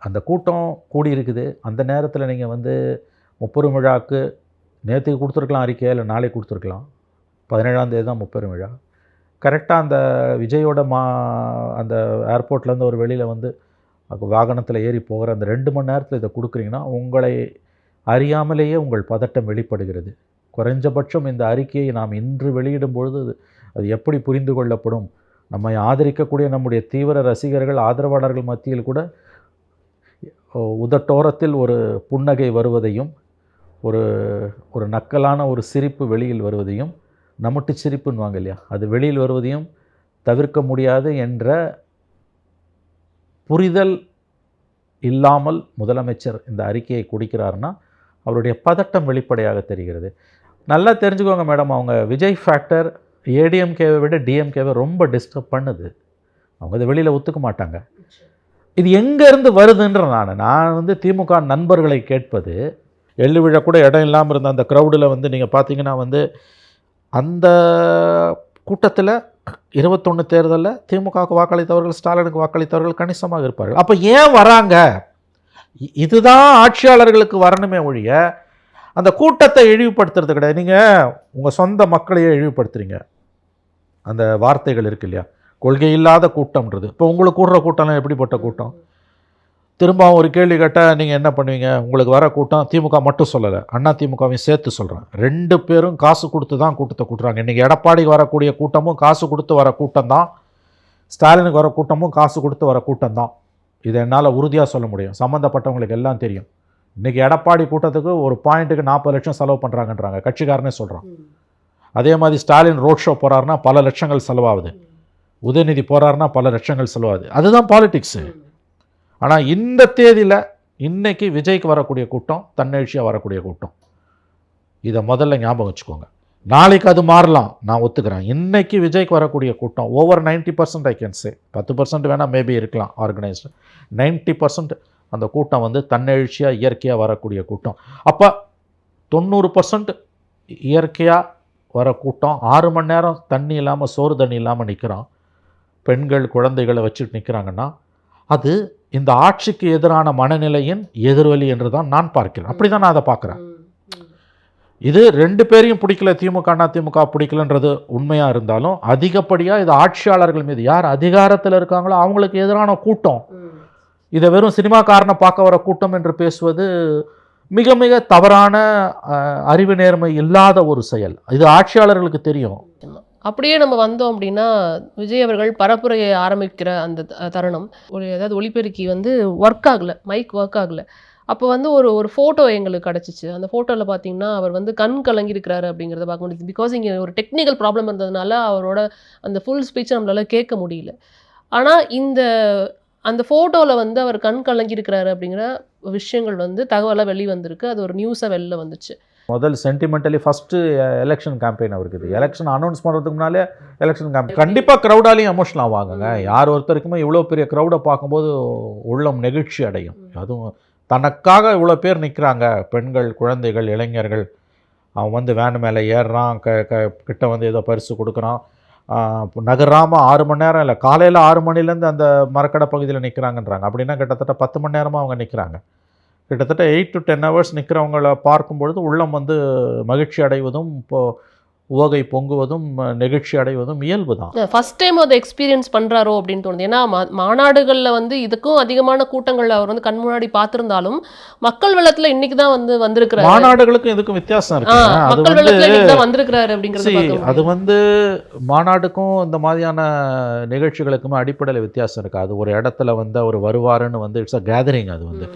அந்த கூட்டம் கூடியிருக்குது, அந்த நேரத்தில் நீங்கள் வந்து முப்பெரும் விழாவுக்கு நேற்றுக்கு கொடுத்துருக்கலாம் அறிக்கையை, இல்லை நாளைக்கு கொடுத்துருக்கலாம். 17ஆம் தேதி தான் முப்பெரும் விழா. கரெக்டாக அந்த விஜயோட அந்த ஏர்போர்ட்லேருந்து ஒரு வெளியில் வந்து வாகனத்தில் ஏறி போகிற அந்த 2 மணி நேரத்தில் இதை கொடுக்குறீங்கன்னா, உங்களை அறியாமலேயே உங்கள் பதட்டம் வெளிப்படுகிறது. குறைஞ்சபட்சம் இந்த அறிக்கையை நாம் இன்று வெளியிடும் பொழுது அது எப்படி புரிந்து கொள்ளப்படும்? நம்மை ஆதரிக்கக்கூடிய நம்முடைய தீவிர ரசிகர்கள், ஆதரவாளர்கள் மத்தியில் கூட உதட்டோரத்தில் ஒரு புன்னகை வருவதையும், ஒரு நக்கலான ஒரு சிரிப்பு வெளியில் வருவதையும், நமட்டு சிரிப்புன்னுவாங்க இல்லையா, அது வெளியில் வருவதையும் தவிர்க்க முடியாது என்ற புரிதல் இல்லாமல் முதலமைச்சர் இந்த அறிக்கையை கொடுக்கிறாருன்னா அவருடைய பதட்டம் வெளிப்படையாக தெரிகிறது. நல்லா தெரிஞ்சுக்கோங்க மேடம், அவங்க விஜய் ஃபேக்டர் ஏடிஎம்கேவை விட டிஎம்கேவை ரொம்ப டிஸ்டர்ப் பண்ணுது. அவங்க இதை வெளியில் ஒத்துக்க மாட்டாங்க. இது எங்கேருந்து வருதுன்ற நான் வந்து திமுக நண்பர்களை கேட்பது, எள்ளு விழ கூட இடம் இல்லாமல் இருந்த அந்த க்ரௌடில் வந்து நீங்கள் பார்த்தீங்கன்னா வந்து அந்த கூட்டத்தில் 21 தேர்தலில் திமுகவுக்கு வாக்களித்தவர்கள், ஸ்டாலினுக்கு வாக்களித்தவர்கள் கணிசமாக இருப்பார்கள். அப்போ ஏன் வராங்க? இதுதான் ஆட்சியாளர்களுக்கு வரணுமே ஒழிய அந்த கூட்டத்தை இழிவுபடுத்துறது கிடையாது. நீங்கள் உங்கள் சொந்த மக்களையே இழிவுபடுத்துறீங்க. அந்த வார்த்தைகள் இருக்கு இல்லையா, கொள்கை இல்லாத கூட்டம்ன்றது. இப்போ உங்களுக்கு கூடுற கூட்டம்லாம் எப்படிப்பட்ட கூட்டம்? திரும்ப ஒரு கேள்வி கேட்டால் நீங்கள் என்ன பண்ணுவீங்க? உங்களுக்கு வர கூட்டம் திமுக மட்டும் சொல்லலை, அண்ணா திமுகவையும் சேர்த்து சொல்கிறேன். 2 பேரும் காசு கொடுத்து தான் கூட்டத்தை கூட்டுறாங்க. இன்றைக்கி எடப்பாடிக்கு வரக்கூடிய கூட்டமும் காசு கொடுத்து வர கூட்டம் தான், ஸ்டாலினுக்கு வர கூட்டமும் காசு கொடுத்து வர கூட்டம் தான். இதை என்னால் உறுதியாக சொல்ல முடியும். சம்மந்தப்பட்டவங்களுக்கு எல்லாம் தெரியும். இன்றைக்கி எடப்பாடி கூட்டத்துக்கு ஒரு பாயிண்ட்டுக்கு 40 லட்சம் செலவு பண்ணுறாங்கன்றாங்க, கட்சிக்காரனே சொல்கிறான். அதே மாதிரி ஸ்டாலின் ரோட் ஷோ போகிறாருன்னா பல லட்சங்கள் செலவாகுது, உதயநிதி போகிறாருன்னா பல லட்சங்கள் செலவாகுது. அதுதான் பாலிடிக்ஸு. ஆனால் இந்த தேதியில் இன்றைக்கி விஜய்க்கு வரக்கூடிய கூட்டம் தன்னெழுச்சியாக வரக்கூடிய கூட்டம். இதை முதல்ல ஞாபகம் வச்சுக்கோங்க. நாளைக்கு அது மாறலாம், நான் ஒத்துக்கிறேன். இன்றைக்கி விஜய்க்கு வரக்கூடிய கூட்டம் ஓவர் 90% ஐ கேன் சே, 10% வேணால் மேபி இருக்கலாம் ஆர்கனைஸ்டு, 90% அந்த கூட்டம் வந்து தன்னெழுச்சியாக இயற்கையாக வரக்கூடிய கூட்டம். அப்போ 90% இயற்கையாக வர கூட்டம் 6 மணி நேரம் தண்ணி இல்லாமல், சோறு தண்ணி இல்லாமல் நிற்கிறான், பெண்கள் குழந்தைகளை வச்சுட்டு நிற்கிறாங்கன்னா அது இந்த ஆட்சிக்கு எதிரான மனநிலையின் எதிர்வலி என்று தான் நான் பார்க்கிறேன். அப்படி தான் நான் அதை பார்க்குறேன். இது 2 பேரையும் பிடிக்கல, திமுக அண்ணா திமுக பிடிக்கலன்றது உண்மையாக இருந்தாலும் அதிகப்படியாக இது ஆட்சியாளர்கள் மீது, யார் அதிகாரத்தில் இருக்காங்களோ அவங்களுக்கு எதிரான கூட்டம். இதை வெறும் சினிமாக்காரனை பார்க்க வர கூட்டம் என்று பேசுவது மிக மிக தவறான, அறிவு நேர்மை இல்லாத ஒரு செயல். இது ஆட்சியாளர்களுக்கு தெரியும். அப்படியே நம்ம வந்தோம் அப்படின்னா, விஜய் அவர்கள் பரப்புரையை ஆரம்பிக்கிற அந்த தருணம், ஏதாவது ஒலிபெருக்கி வந்து ஒர்க் ஆகலை, மைக் ஒர்க் ஆகலை. அப்போ வந்து ஒரு ஃபோட்டோ எங்களுக்கு கிடச்சிச்சு. அந்த ஃபோட்டோவில் பார்த்தீங்கன்னா அவர் வந்து கண் கலங்கியிருக்கிறாரு அப்படிங்கிறத பார்க்க முடியுது. பிகாஸ் இங்கே ஒரு டெக்னிக்கல் ப்ராப்ளம் இருந்ததுனால அவரோட அந்த ஃபுல் ஸ்பீச்சை நம்மளால் கேட்க முடியல. ஆனால் அந்த ஃபோட்டோவில் வந்து அவர் கண் கலங்கியிருக்கிறாரு அப்படிங்கிற விஷயங்கள் வந்து தகவலாக வெளிவந்திருக்கு. அது ஒரு நியூஸாக வெளில வந்துச்சு. முதல் சென்டிமெண்டலி ஃபஸ்ட்டு எலெக்ஷன் கேம்பெயின் அவருக்கு. இது எலெக்ஷன் அனௌன்ஸ் பண்ணுறதுக்கு முன்னாலே எலெக்ஷன் கேம்பெயின். கண்டிப்பாக க்ரௌடாலையும் எமோஷனல் ஆவாங்க. யார் ஒருத்தருக்குமே இவ்வளோ பெரிய க்ரௌடை பார்க்கும்போது உள்ளம் நெகிழ்ச்சி அடையும். அதுவும் தனக்காக இவ்வளோ பேர் நிற்கிறாங்க, பெண்கள், குழந்தைகள், இளைஞர்கள். அவன் வந்து வேன் மேலே ஏறுறான், கிட்ட வந்து ஏதோ பரிசு கொடுக்குறான், நகராமல் 6 மணி நேரம் இல்லை, காலையில் 6 மணிலேருந்து அந்த மரக்கடை பகுதியில் நிற்கிறாங்கன்றாங்க. அப்படின்னா கிட்டத்தட்ட 10 மணி நேரமாக அவங்க நிற்கிறாங்க. கிட்டத்தட்ட 8 to 10 hours நிற்கிறவங்கள பார்க்கும்பொழுது உள்ளம் வந்து மகிழ்ச்சி அடைவதும், உவகை பொங்குவதும், நெகிழ்ச்சி அடைவதும் இயல்பு தான். ஃபர்ஸ்ட் டைம் அதை எக்ஸ்பீரியன்ஸ் பண்ணுறாரோ அப்படின்னு தோணுது. ஏன்னா மாநாடுகளில் வந்து இதுக்கும் அதிகமான கூட்டங்கள் அவர் வந்து கண் முன்னாடி பார்த்துருந்தாலும் மக்கள் வெள்ளத்தில் இன்னைக்கு தான் வந்திருக்கிறாரு. மாநாடுகளுக்கும் இதுக்கும் வித்தியாசம் இருக்கு. மக்கள் வெள்ளத்தில் இன்னைக்கு தான் வந்திருக்கிறாரு அப்படிங்கிறது. அது வந்து மாநாடுக்கும் இந்த மாதிரியான நிகழ்ச்சிகளுக்குமே அடிப்படையில் வித்தியாசம் இருக்குது. அது ஒரு இடத்துல வந்து அவர் வருவாருன்னு வந்து இட்ஸ் அ கேதரிங். அது வந்து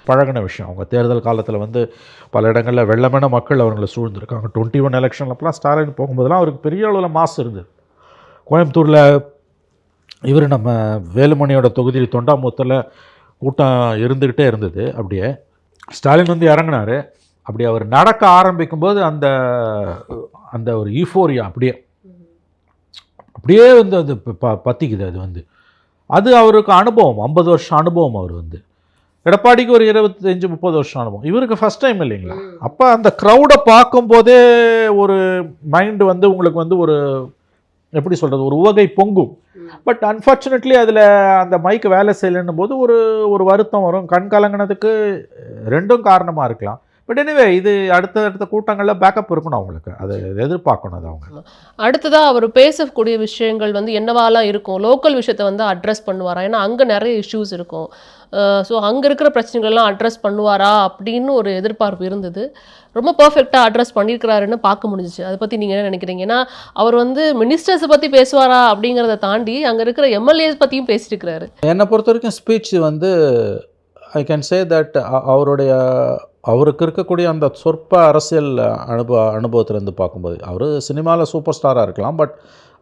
பழகின விஷயம். அவங்க தேர்தல் காலத்தில் வந்து பல இடங்களில் வெள்ளமென மக்கள் அவங்களை சூழ்ந்திருக்காங்க. 21 எலெக்ஷன்லப்பெல்லாம் ஸ்டாலின் போகும்போதெல்லாம் அவருக்கு பெரிய அளவில் மாசு இருந்தது. கோயம்புத்தூரில் இவர் நம்ம வேலுமணியோட தொகுதியில் தொண்டாமுத்தூரில் கூட்டம் இருந்துக்கிட்டே இருந்தது. அப்படியே ஸ்டாலின் வந்து இறங்கினார். அப்படி அவர் நடக்க ஆரம்பிக்கும்போது அந்த ஒரு ஈஃபோரியா அப்படியே வந்து அது பற்றிக்குது. அது அவருக்கு அனுபவம், 50 வருஷம் அனுபவம். அவர் வந்து எடப்பாடிக்கு ஒரு 25-30 வருஷம் அனுபவம், இவருக்கு ஃபஸ்ட் டைம் இல்லைங்களா? அப்போ அந்த க்ரௌடை பார்க்கும்போதே ஒரு மைண்டு வந்து உங்களுக்கு வந்து ஒரு எப்படி சொல்கிறது, ஒரு உவகை பொங்கும். பட் அன்ஃபார்ச்சுனேட்லி அதில் அந்த மைக்கு வேலை செய்யலைன்னும் போது ஒரு வருத்தம் வரும். கண் கலங்கினதுக்கு 2 காரணமாக இருக்கலாம். பட் எனிவே இது அடுத்த கூட்டங்களில் பேக்கப் இருக்கணும் அவங்களுக்கு, அதை எதிர்பார்க்கணும். அது அவங்க அடுத்ததாக அவர் பேசக்கூடிய விஷயங்கள் வந்து என்னவாலாம் இருக்கும், லோக்கல் விஷயத்தை வந்து அட்ரஸ் பண்ணுவாரா? ஏன்னா அங்கே நிறைய இஷ்யூஸ் இருக்கும். ஸோ அங்கே இருக்கிற பிரச்சனைகள்லாம் அட்ரஸ் பண்ணுவாரா அப்படின்னு ஒரு எதிர்பார்ப்பு இருந்தது. ரொம்ப பர்ஃபெக்டாக அட்ரஸ் பண்ணியிருக்கிறாருன்னு பார்க்க முடிஞ்சிச்சு. அதை பற்றி நீங்கள் என்ன நினைக்கிறீங்க? ஏன்னா அவர் வந்து மினிஸ்டர்ஸை பற்றி பேசுவாரா அப்படிங்கிறத தாண்டி அங்கே இருக்கிற எம்எல்ஏஸ் பற்றியும் பேசியிருக்கிறாரு. என்னை பொறுத்த வரைக்கும் ஸ்பீச் வந்து ஐ கேன் சே தட் அவருக்கு இருக்கக்கூடிய அந்த சொற்ப அரசியல் அனுபவத்திலேருந்து பார்க்கும்போது அவர் சினிமாவில் சூப்பர் ஸ்டாராக இருக்கலாம், பட்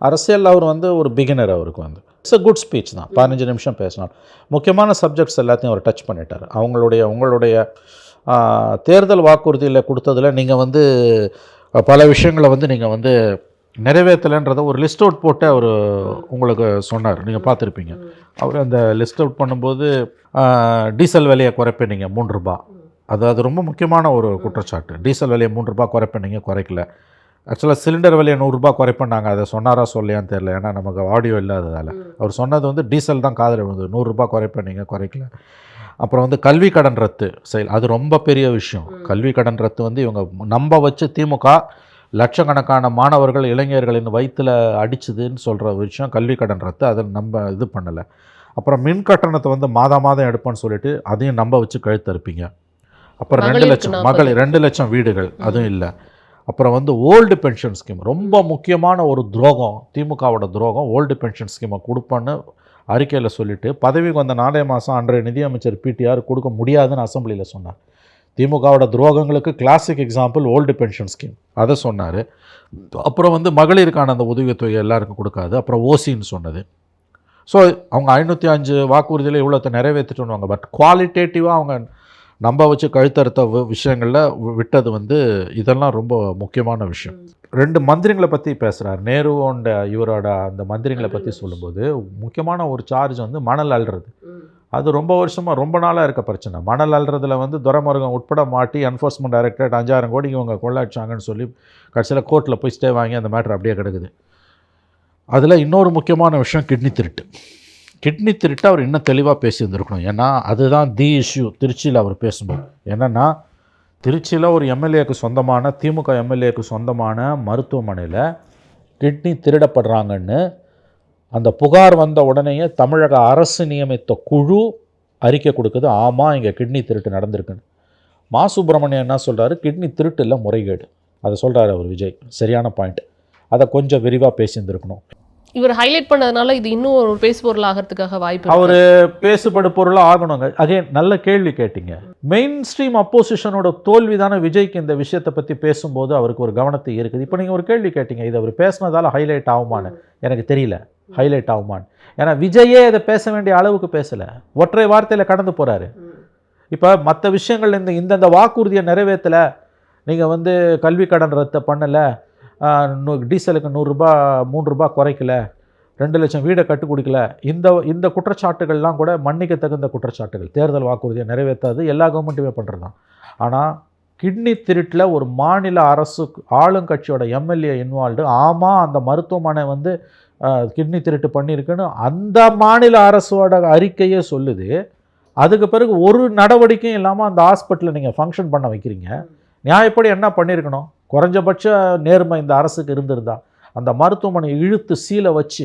அரசியல் அவர் வந்து ஒரு பிகினர். அவருக்கு வந்து இட்ஸ் அ குட் ஸ்பீச் தான். 15 நிமிஷம் பேசினார். முக்கியமான சப்ஜெக்ட்ஸ் எல்லாத்தையும் அவர் டச் பண்ணிட்டார். உங்களுடைய தேர்தல் வாக்குறுதியில் கொடுத்ததில் நீங்கள் வந்து பல விஷயங்களை வந்து நீங்கள் வந்து நிறைவேற்றலைன்றதை ஒரு லிஸ்ட் அவுட் போட்டு அவர் உங்களுக்கு சொன்னார். நீங்கள் பார்த்துருப்பீங்க. அவர் அந்த லிஸ்ட் அவுட் பண்ணும்போது டீசல் விலையை குறைப்பீங்க 3 ரூபா. அது ரொம்ப முக்கியமான ஒரு குற்றச்சாட்டு. டீசல் விலையை 3 ரூபா குறைப்பீங்க, குறைக்கல. ஆக்சுவலாக சிலிண்டர் விலையை 100 ரூபா குறைப்பண்ணாங்க. அதை சொன்னாரா சொல்லையான்னு தெரியல, ஏன்னா நமக்கு ஆடியோ இல்லாததால். அவர் சொன்னது வந்து டீசல் தான் காதில் விழுந்து, 100 ரூபா குறைப்பண்ணீங்க, குறைக்கல. அப்புறம் வந்து கல்வி கடன் ரத்து செயல், அது ரொம்ப பெரிய விஷயம். கல்வி கடன் ரத்து வந்து இவங்க நம்ப வச்சு திமுக லட்சக்கணக்கான மாணவர்கள் இளைஞர்களின் வயிற்றில் அடிச்சுதுன்னு சொல்கிற விஷயம் கல்வி கடன் ரத்து. அதை நம்ம இது பண்ணலை. அப்புறம் மின் கட்டணத்தை வந்து மாதம் எடுப்போன்னு சொல்லிட்டு அதையும் நம்ப வச்சு கழுத்தறுப்பீங்க. அப்புறம் 2 லட்சம் மகளிர் 2 லட்சம் வீடுகள், அதுவும் இல்லை. அப்புறம் வந்து ஓல்டு பென்ஷன் ஸ்கீம், ரொம்ப முக்கியமான ஒரு துரோகம், திமுகவோட துரோகம். ஓல்டு பென்ஷன் ஸ்கீமை கொடுப்பேன்னு அறிக்கையில் சொல்லிவிட்டு பதவிக்கு வந்த 4 மாதம் அன்றைய நிதியமைச்சர் பிடிஆர் கொடுக்க முடியாதுன்னு அசம்பிளியில் சொன்னார். திமுகவோட துரோகங்களுக்கு classic example old pension scheme, அதை சொன்னார். அப்புறம் வந்து மகளிருக்கான அந்த உதவித்தொகை எல்லாருக்கும் கொடுக்காது. அப்புறம் ஓசின்னு சொன்னது. ஸோ அவங்க 505 வாக்குறுதியில் இவ்வளோத்தை நிறைவேற்றிட்டுவாங்க. பட் குவாலிட்டேட்டிவாக அவங்க நம்ப வச்சு கழுத்தறுத்த விஷயங்களில் விட்டது வந்து இதெல்லாம் ரொம்ப முக்கியமான விஷயம். 2 மந்திரிங்களை பற்றி பேசுகிறார். நேரு அண்ட் இவரோட அந்த மந்திரிங்களை பற்றி சொல்லும்போது முக்கியமான ஒரு சார்ஜ் வந்து மணல் அள்ளுறது. அது ரொம்ப வருஷமாக ரொம்ப நாளாக இருக்க பிரச்சனை. மணல் அள்ளுறதுல வந்து துரைமுருகன் உட்பட மாட்டி என்ஃபோர்ஸ்மெண்ட் டைரக்டரேட் 5000 கோடிக்கு இவங்க கொள்ளாச்சாங்கன்னு சொல்லி கடைசியில் கோர்ட்டில் போய் ஸ்டே வாங்கி அந்த மேட்ரு அப்படியே கிடக்குது. அதில் இன்னொரு முக்கியமான விஷயம் கிட்னி திருட்டு. கிட்னி திருட்டு அவர் இன்னும் தெளிவாக பேசியிருந்துருக்கணும். ஏன்னா அதுதான் தி இஷ்யூ திருச்சியில் அவர் பேசும்போது. என்னென்னா திருச்சியில் ஒரு எம்எல்ஏக்கு சொந்தமான, திமுக எம்எல்ஏக்கு சொந்தமான மருத்துவமனையில் கிட்னி திருடப்படுறாங்கன்னு அந்த புகார் வந்த உடனேயே தமிழக அரசு நியமித்த குழு அறிக்கை கொடுக்குது. ஆமாம், இங்கே கிட்னி திருட்டு நடந்திருக்குன்னு. மா சுப்பிரமணியன் என்ன சொல்கிறாரு? கிட்னி திருட்டு இல்லை, முறைகேடு. அதை சொல்கிறாரு அவர் விஜய். சரியான பாயிண்ட். அதை கொஞ்சம் விரிவாக பேசியிருந்துருக்கணும். இவர் ஹைலைட் பண்ணதுனால இது இன்னும் ஒரு பேசுபொருள் ஆகிறதுக்காக வாய்ப்பு. அவர் பேசுபடு பொருளாக ஆகணுங்க. அகைன் நல்ல கேள்வி கேட்டீங்க. மெயின் ஸ்ட்ரீம் அப்போசிஷனோட தோல்வி தானே விஜய்க்கு இந்த விஷயத்தை பற்றி பேசும்போது அவருக்கு ஒரு கவனத்தை இருக்குது. இப்போ நீங்கள் ஒரு கேள்வி கேட்டீங்க, இது அவர் பேசினதால ஹைலைட் ஆகுமான்னு. எனக்கு தெரியல ஹைலைட் ஆகுமான்னு. ஏன்னா விஜயே இதை பேச வேண்டிய அளவுக்கு பேசலை, ஒற்றை வார்த்தையில் கடந்து போகிறாரு. இப்போ மற்ற விஷயங்கள் இந்தந்த வாக்குறுதியை நிறைவேற்றலை, நீங்கள் வந்து கல்வி கடன் ரத்தை பண்ணலை, டீசலுக்கு 100 ரூபா 3 ரூபா குறைக்கல, 2 லட்சம் வீடை கட்டு கொடுக்கல, இந்த குற்றச்சாட்டுகள்லாம் கூட மன்னிக்க தகுந்த குற்றச்சாட்டுகள். தேர்தல் வாக்குறுதியை நிறைவேற்றாது எல்லா கவர்மெண்ட்டுமே பண்ணுறது தான். ஆனால் கிட்னி திருட்டில் ஒரு மாநில அரசு ஆளுங்கட்சியோட எம்எல்ஏ இன்வால்வ்டு. ஆமாம், அந்த மருத்துவமனை வந்து கிட்னி திருட்டு பண்ணியிருக்குன்னு அந்த மாநில அரசோட அறிக்கையே சொல்லுது. அதுக்கு பிறகு ஒரு நடவடிக்கையும் இல்லாமல் அந்த ஹாஸ்பிட்டலில் நீங்கள் ஃபங்க்ஷன் பண்ண வைக்கிறீங்க. நியாயப்படி என்ன பண்ணியிருக்கணும்? குறைஞ்சபட்ச நேர்மை இந்த அரசுக்கு இருந்திருந்தா அந்த மருத்துவமனையை இழுத்து சீலை வச்சு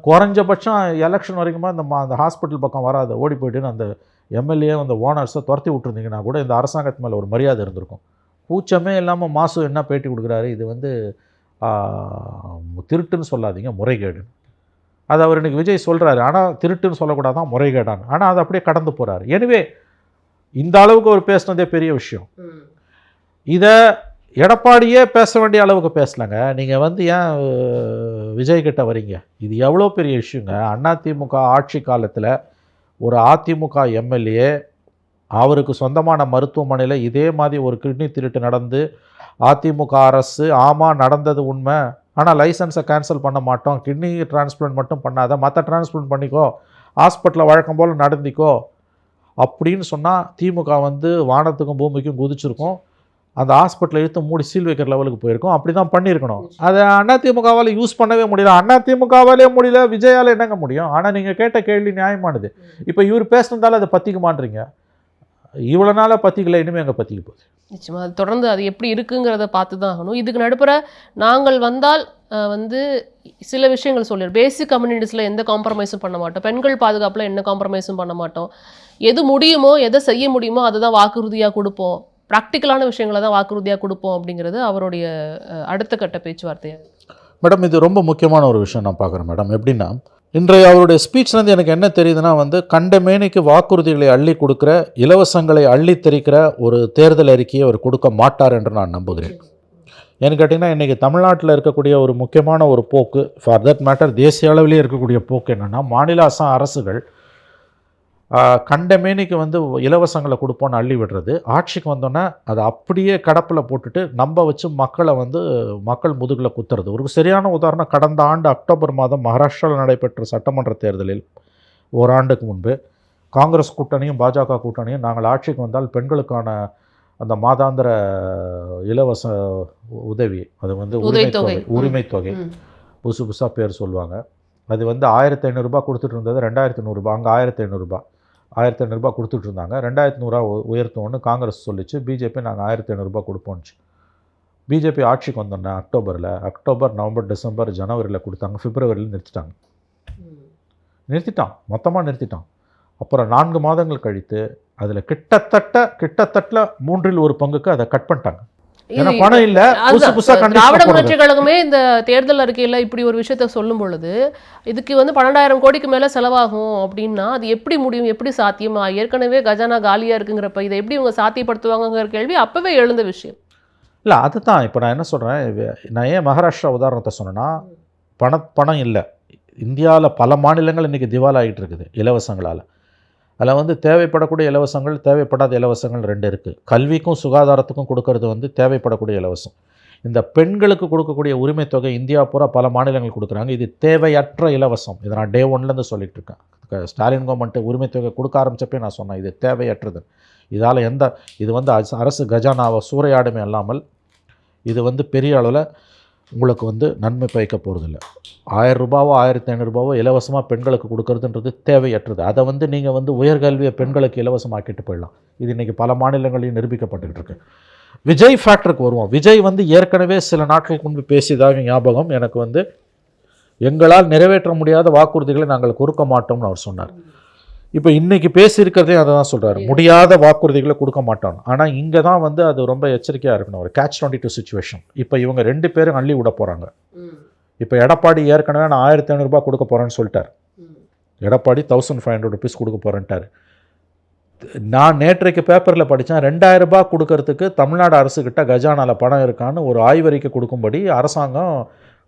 குறைஞ்சபட்சம் எலெக்ஷன் வரைக்குமா அந்த ஹாஸ்பிட்டல் பக்கம் வராது, ஓடி போய்ட்டுன்னு அந்த எம்எல்ஏ அந்த ஓனர்ஸை துரத்தி விட்டுருந்தீங்கன்னா கூட இந்த அரசாங்கத்து மேலே ஒரு மரியாதை இருந்திருக்கும். கூச்சமே இல்லாமல் மாசு என்ன பேட்டி கொடுக்குறாரு? இது வந்து திருட்டுன்னு சொல்லாதீங்க, முறைகேடு. அது அவர் இன்றைக்கி விஜய் சொல்கிறாரு. ஆனால் திருட்டுன்னு சொல்லக்கூடாதான், முறைகேடான்னு. ஆனால் அது அப்படியே கடந்து போகிறாரு. எனிவே இந்த அளவுக்கு அவர் பேசினதே பெரிய விஷயம். இதை எடப்பாடியே பேச வேண்டிய அளவுக்கு பேசலைங்க. நீங்கள் வந்து ஏன் விஜய்கிட்ட வரீங்க? இது எவ்வளோ பெரிய இஷ்யூங்க. அதிமுக ஆட்சி காலத்தில் ஒரு அதிமுக எம்எல்ஏ அவருக்கு சொந்தமான மருத்துவமனையில் இதே மாதிரி ஒரு கிட்னி திருட்டு நடந்து அதிமுக அரசு ஆமாம் நடந்தது உண்மை, ஆனால் லைசன்ஸை கேன்சல் பண்ண மாட்டோம், கிட்னி டிரான்ஸ்பிளான்ட் மட்டும் பண்ணாத, மற்ற டிரான்ஸ்பிளான்ட் பண்ணிக்கோ, ஹாஸ்பிட்டலில் வழக்கம் போல் நடந்திக்கோ அப்படின்னு சொன்னால் திமுக வந்து வானத்துக்கும் பூமிக்கும் குதிச்சிருக்கும். அந்த ஹாஸ்பிட்டலை இழுத்து மூடி சீல் வைக்கிற லெவலுக்கு போயிருக்கும். அப்படி தான் பண்ணியிருக்கணும். அதை அதிமுகவால் யூஸ் பண்ணவே முடியல. அதிமுகவாலே முடியல, விஜயால் என்னங்க முடியும்? ஆனால் நீங்கள் கேட்ட கேள்வி நியாயமானது. இப்போ இவர் பேசுனதால அதை பற்றிக்குமான்றீங்க. இவ்வளோ நாளாக பற்றிக்கல, இனிமேல் எங்கே பற்றிக்க போகுது? நிச்சயமா அது தொடர்ந்து அது எப்படி இருக்குங்கிறத பார்த்து தான் ஆகணும். இதுக்கு நடுப்புற நாங்கள் வந்தால் வந்து சில விஷயங்கள் சொல்லிடுறோம். பேசிக் கம்யூனிட்டிஸில் எந்த காம்ப்ரமைஸும் பண்ண மாட்டோம். பெண்கள் பாதுகாப்பில் என்ன காம்ப்ரமைஸும் பண்ண மாட்டோம். எது முடியுமோ, எதை செய்ய முடியுமோ அதை தான் வாக்குறுதியாக கொடுப்போம். ப்ராக்டிக்கலான விஷயங்களை தான் வாக்குறுதியாக கொடுப்போம் அப்படிங்கிறது அவருடைய அடுத்த கட்ட பேச்சுவார்த்தையாக. மேடம், இது ரொம்ப முக்கியமான ஒரு விஷயம் நான் பார்க்குறேன் மேடம். எப்படின்னா, இன்றைய அவருடைய ஸ்பீச்லேருந்து எனக்கு என்ன தெரியுதுன்னா வந்து, கண்டமேனிக்கு வாக்குறுதிகளை அள்ளி கொடுக்குற, இலவசங்களை அள்ளி தெரிக்கிற ஒரு தேர்தல் அறிக்கையை அவர் கொடுக்க மாட்டார் என்று நான் நம்புகிறேன். ஏன்னு கேட்டிங்கன்னா, இன்றைக்கி தமிழ்நாட்டில் இருக்கக்கூடிய ஒரு முக்கியமான ஒரு போக்கு, ஃபார் தட் மேட்டர் தேசிய அளவிலே இருக்கக்கூடிய போக்கு என்னென்னா, மாநில அரசுகள் கண்டமேனிக்கு வந்து இலவசங்களை கொடுப்போன்னு அள்ளி விடுறது, ஆட்சிக்கு வந்தோன்னே அதை அப்படியே கடப்பில் போட்டுட்டு நம்ப வச்சு மக்களை வந்து மக்கள் முதுகில் குத்துறது. ஒரு சரியான உதாரணம், கடந்த ஆண்டு அக்டோபர் மாதம் மகாராஷ்டிராவில் நடைபெற்ற சட்டமன்ற தேர்தலில் ஓராண்டுக்கு முன்பு காங்கிரஸ் கூட்டணியும் பாஜக கூட்டணியும் நாங்கள் ஆட்சிக்கு வந்தால் பெண்களுக்கான அந்த மாதாந்திர இலவச உதவி, அது வந்து உரிமைத்தொகை புதுசாக பேர் சொல்லுவாங்க, அது வந்து 1500 கொடுத்துட்டு இருந்தது 2100, அங்கே 1500 கொடுத்துட்டு இருந்தாங்க. 2100 உயர்த்தோன்னு காங்கிரஸ் சொல்லிச்சு. பிஜேபி நாங்கள் 1500 கொடுப்போம்ச்சு. பிஜேபி ஆட்சிக்கு வந்தோன்னே அக்டோபர், நவம்பர், டிசம்பர், ஜனவரியில் கொடுத்தாங்க. பிப்ரவரியில் நிறுத்திட்டான், மொத்தமாக நிறுத்திட்டான். அப்புறம் 4 மாதங்கள் கழித்து அதில் கிட்டத்தட்ட 1/3 அதை கட் பண்ணிட்டாங்க. பணம் இல்லை. திராவிட முன்னேற்ற கழகமே இந்த தேர்தல் அறிக்கையில் இப்படி ஒரு விஷயத்த சொல்லும் பொழுது, இதுக்கு வந்து 12,000 கோடிக்கு மேலே செலவாகும் அப்படின்னா அது எப்படி முடியும், எப்படி சாத்தியமா? ஏற்கனவே கஜானா காலியாக இருக்குங்கிறப்ப இதை எப்படி இவங்க சாத்தியப்படுத்துவாங்கங்கிற கேள்வி அப்போவே எழுந்த விஷயம். இல்லை, அதுதான் இப்போ நான் என்ன சொல்கிறேன், நான் ஏன் மகாராஷ்டிரா உதாரணத்தை சொன்னேன்னா, பணம் இல்லை. இந்தியாவில் பல மாநிலங்கள் இன்றைக்கி திவால் ஆகிட்டு இருக்குது இலவசங்களால். அதில் வந்து தேவைப்படக்கூடிய இலவசங்கள், தேவைப்படாத இலவசங்கள் 2 இருக்குது. கல்விக்கும் சுகாதாரத்துக்கும் கொடுக்கறது வந்து தேவைப்படக்கூடிய இலவசம். இந்த பெண்களுக்கு கொடுக்கக்கூடிய உரிமை தொகை இந்தியா பூரா பல மாநிலங்கள் கொடுக்குறாங்க. இது தேவையற்ற இலவசம். இதை நான் டே 1லேருந்து சொல்லிகிட்டு இருக்கேன். ஸ்டாலின் கவர்மெண்ட்டு உரிமை தொகை கொடுக்க ஆரம்பித்தப்பே நான் சொன்னேன், இது தேவையற்றது. இதால் இது வந்து அரசு கஜானாவை சூறையாடுமே அல்லாமல் இது வந்து பெரிய அளவில் உங்களுக்கு வந்து நன்மை பயக்க போகிறதில்ல. 1000 ரூபாவோ 1500 இலவசமாக பெண்களுக்கு கொடுக்கறதுன்றது தேவையற்றது. அதை வந்து நீங்கள் வந்து உயர்கல்வியை பெண்களுக்கு இலவசமாக்கிட்டு போயிடலாம். இது இன்றைக்கி பல மாநிலங்களையும் நிரூபிக்கப்பட்டுக்கிட்டு இருக்கு. விஜய் ஃபேக்டருக்கு வருவோம். விஜய் வந்து ஏற்கனவே சில நாட்களுக்கு முன்பு பேசியதாக ஞாபகம் எனக்கு வந்து, எங்களால் நிறைவேற்ற முடியாத வாக்குறுதிகளை நாங்கள் கொடுக்க மாட்டோம்னு அவர் சொன்னார். இப்போ இன்றைக்கி பேசியிருக்கிறதே அதை தான் சொல்கிறார், முடியாத வாக்குறுதிகளை கொடுக்க மாட்டோம். ஆனால் இங்கே தான் வந்து அது ரொம்ப எச்சரிக்கையாக இருக்கணும். ஒரு catch-22 சுச்சுவேஷன். இப்போ இவங்க 2 பேரும் அள்ளி விட போகிறாங்க. இப்போ எடப்பாடி ஏற்கனவே நான் 1500 கொடுக்க போகிறேன்னு சொல்லிட்டார். எடப்பாடி 1500 ருபீஸ் கொடுக்க போகிறேன்ட்டார். நான் நேற்றைக்கு பேப்பரில் படித்தேன், 2000 கொடுக்கறதுக்கு தமிழ்நாடு அரசுக்கிட்ட கஜானாவில் பணம் இருக்கான்னு ஒரு ஆய்வறிக்கை கொடுக்கும்படி அரசாங்கம்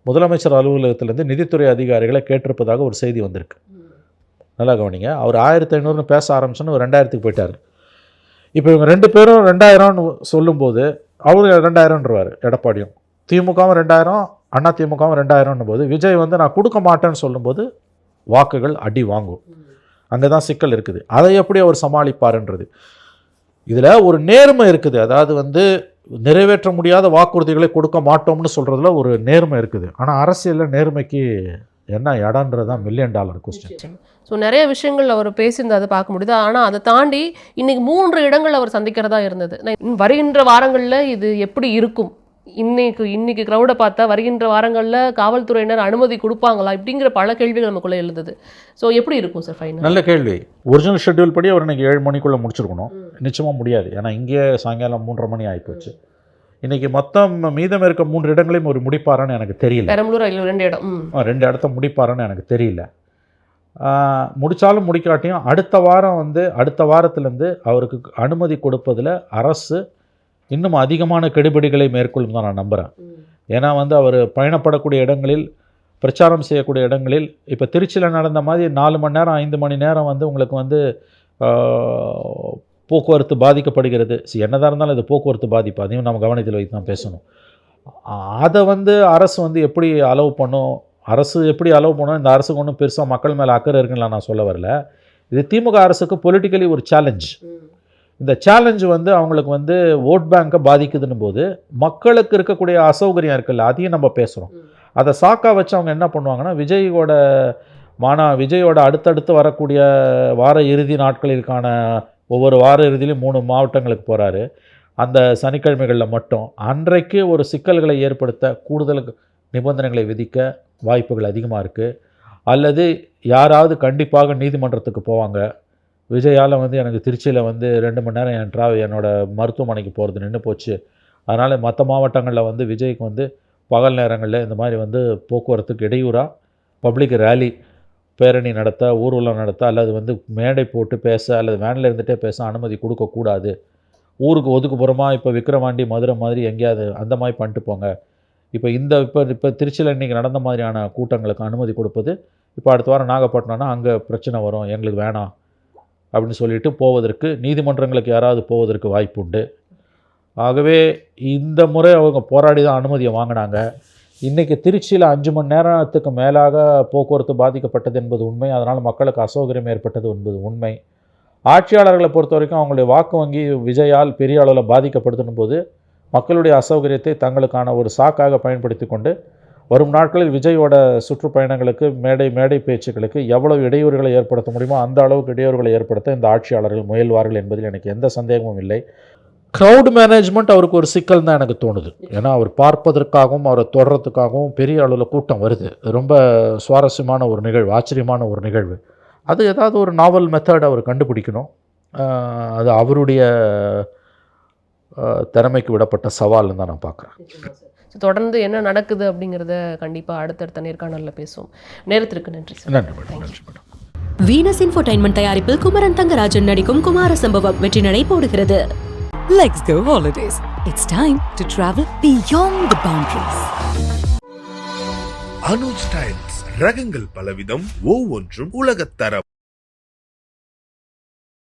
முதலமைச்சர் அலுவலகத்திலேருந்து நிதித்துறை அதிகாரிகளை கேட்டிருப்பதாக ஒரு செய்தி வந்திருக்கு. நல்லா கவனிங்க. அவர் 1500 பேச ஆரம்பிச்சோன்னு 2000 போயிட்டார். இப்போ இவங்க 2 பேரும் 2000 சொல்லும்போது அவர் 2000 எடப்பாடியும், திமுகவும் 2000, அண்ணா திமுகவும் 2000 போது, விஜய் வந்து நான் கொடுக்க மாட்டேன்னு சொல்லும்போது வாக்குகள் அடி வாங்கும். அங்கே தான் சிக்கல் இருக்குது. அதை எப்படி அவர் சமாளிப்பாருன்றது. இதில் ஒரு நேர்மை இருக்குது. அதாவது வந்து நிறைவேற்ற முடியாத வாக்குறுதிகளை கொடுக்க மாட்டோம்னு சொல்கிறதுல ஒரு நேர்மை இருக்குது. ஆனால் அரசியலில் நேர்மைக்கு என்ன இடன்றது தான் $1 மில்லியன் கொஸ்டின். ஸோ நிறைய விஷயங்கள் அவர் பேசியிருந்ததை பார்க்க முடியுது. ஆனால் அதை தாண்டி இன்னைக்கு 3 இடங்கள் அவர் சந்திக்கிறதா இருந்தது. வருகின்ற வாரங்களில் இது எப்படி இருக்கும், இன்னைக்கு க்ரௌடை பார்த்தா வருகின்ற வாரங்களில் காவல்துறையினர் அனுமதி கொடுப்பாங்களா இப்படிங்கிற பல கேள்விகள் நமக்குள்ளே எழுந்தது. ஸோ எப்படி இருக்கும் சார் ஃபைனல்? நல்ல கேள்வி. ஒரிஜினல் ஷெட்யூல் படி அவர் இன்னைக்கு 7 மணிக்குள்ளே முடிச்சிருக்கணும். நிச்சயமாக முடியாது. ஏன்னா இங்கே சாயங்காலம் 3:30 மணி ஆகிப்போச்சு. இன்றைக்கி மொத்தம் மீதம் இருக்க 3 இடங்களையும் ஒரு முடிப்பாரான்னு எனக்கு தெரியல. பெரம்பலூர் 2 இடம், 2 இடத்த முடிப்பாரான்னு எனக்கு தெரியல. முடித்தாலும் முடிக்காட்டியும் அடுத்த வாரத்திலேருந்து அவருக்கு அனுமதி கொடுப்பதில் அரசு இன்னும் அதிகமான கெடுபிடிகளை மேற்கொள்ளும் தான் நான் நம்புகிறேன். ஏன்னா வந்து அவர் பயணப்படக்கூடிய இடங்களில், பிரச்சாரம் செய்யக்கூடிய இடங்களில், இப்போ திருச்சியில் நடந்த மாதிரி 4 மணி நேரம் 5 மணி நேரம் வந்து உங்களுக்கு வந்து போக்குவரத்து பாதிக்கப்படுகிறது. என்னதான் இருந்தாலும் இது போக்குவரத்து பாதிப்பு, அதையும் நம்ம கவனத்தில் வைத்து தான் பேசணும். அதை வந்து அரசு வந்து எப்படி அலோவ் பண்ணும், இந்த அரசுக்கு ஒன்றும் பெருசாக மக்கள் மேலே அக்கறை இருக்குன்னு நான் சொல்ல வரல. இது திமுக அரசுக்கு பொலிட்டிக்கலி ஒரு சேலஞ்ச். இந்த சேலஞ்சு வந்து அவங்களுக்கு வந்து ஓட் பேங்கை பாதிக்குதுன்னு போது மக்களுக்கு இருக்கக்கூடிய அசௌகரியம் இருக்குல்ல, அதையும் நம்ம பேசுகிறோம். அதை சாக்கா வச்சு அவங்க என்ன பண்ணுவாங்கன்னா, விஜயோட அடுத்தடுத்து வரக்கூடிய வார இறுதி நாட்களிற்கான ஒவ்வொரு வார இறுதியிலும் 3 மாவட்டங்களுக்கு போகிறாரு. அந்த சனிக்கிழமைகளில் மட்டும் அன்றைக்கு ஒரு சிக்கல்களை ஏற்படுத்த கூடுதல் நிபந்தனைகளை விதிக்க வாய்ப்புகள் அதிகமாக இருக்குது. அல்லது யாராவது கண்டிப்பாக நீதிமன்றத்துக்கு போவாங்க. விஜயால் எனக்கு திருச்சியில் 2 மணி நேரம் என்னோடய மருத்துவமனைக்கு போகிறது நின்று போச்சு, அதனால் மற்ற மாவட்டங்களில் விஜய்க்கு பகல் நேரங்களில் இந்த மாதிரி போக்குவரத்துக்கு இடையூறாக பப்ளிக் ரேலி பேரணி நடத்த, ஊர்வலம் நடத்த, அல்லது மேடை போட்டு பேச, அல்லது வேனில் இருந்துகிட்டே பேச அனுமதி கொடுக்கக்கூடாது. ஊருக்கு ஒதுக்குப்புறமாக இப்போ விக்கிரவாண்டி, மதுரை மாதிரி எங்கேயாவது அந்த மாதிரி பண்ணிட்டு போங்க. இப்போ திருச்சியில் இன்றைக்கி நடந்த மாதிரியான கூட்டங்களுக்கு அனுமதி கொடுப்பது, இப்போ அடுத்த வாரம் நாகப்பட்டினம்னா அங்கே பிரச்சனை வரும், எங்களுக்கு வேணாம் அப்படின்னு சொல்லிட்டு போவதற்கு, நீதிமன்றங்களுக்கு யாராவது போவதற்கு வாய்ப்பு உண்டு. ஆகவே இந்த முறை அவங்க போராடி தான் அனுமதியை வாங்கினாங்க. இன்றைக்கி திருச்சியில் 5 மணி நேரத்துக்கு மேலாக போக்குவரத்து பாதிக்கப்பட்டது என்பது உண்மை. அதனால் மக்களுக்கு அசௌகரியம் ஏற்பட்டது என்பது உண்மை. ஆட்சியாளர்களை பொறுத்த வரைக்கும் அவங்களுடைய வாக்கு வங்கி விஜயால் பெரிய அளவில் பாதிக்கப்படுதுன்னும் போது மக்களுடைய அசௌகரியத்தை தங்களுக்கான ஒரு சாக்காக பயன்படுத்தி கொண்டு வரும் நாட்களில் விஜயோட சுற்றுப்பயணங்களுக்கு, மேடை பேச்சுக்களுக்கு எவ்வளவு இடையூறுகளை ஏற்படுத்த முடியுமோ அந்த அளவுக்கு இடையூறுகளை ஏற்படுத்த இந்த ஆட்சியாளர்கள் முயல்வார்கள் என்பதில் எனக்கு எந்த சந்தேகமும் இல்லை. க்ரௌட் மேனேஜ்மெண்ட் அவருக்கு ஒரு சிக்கல் தான் எனக்கு தோணுது. ஏன்னா அவர் பார்ப்பதற்காகவும் அவரை தொடர்றதுக்காகவும் பெரிய அளவில் கூட்டம் வருது. ரொம்ப சுவாரஸ்யமான ஒரு நிகழ்வு, ஆச்சரியமான ஒரு நிகழ்வு. அது ஏதாவது ஒரு நாவல் மெத்தட் அவர் கண்டுபிடிக்கணும். அது அவருடைய திறமைக்கு விடப்பட்ட சவால்னு தான் நான் பார்க்குறேன். தொடர்ந்து என்ன நடக்குது அப்படிங்கிறத கண்டிப்பாக அடுத்தடுத்த நேர்காணலில் பேசுவோம். நேரத்திற்கு நன்றி சார். நன்றி மேடம். நன்றி மேடம். வீனஸ் இன்ஃபோடைன்மெண்ட் தயாரிப்பில் குமரன் தங்கராஜன் நடிக்கும் குமார சம்பவம் வெற்றி நடை போடுகிறது. Let's go holidays. It's time to travel beyond the boundaries. Anuj styles ரகங்கள் பலவிதம், ஒவ்வொன்றும் உலகத்தரம்.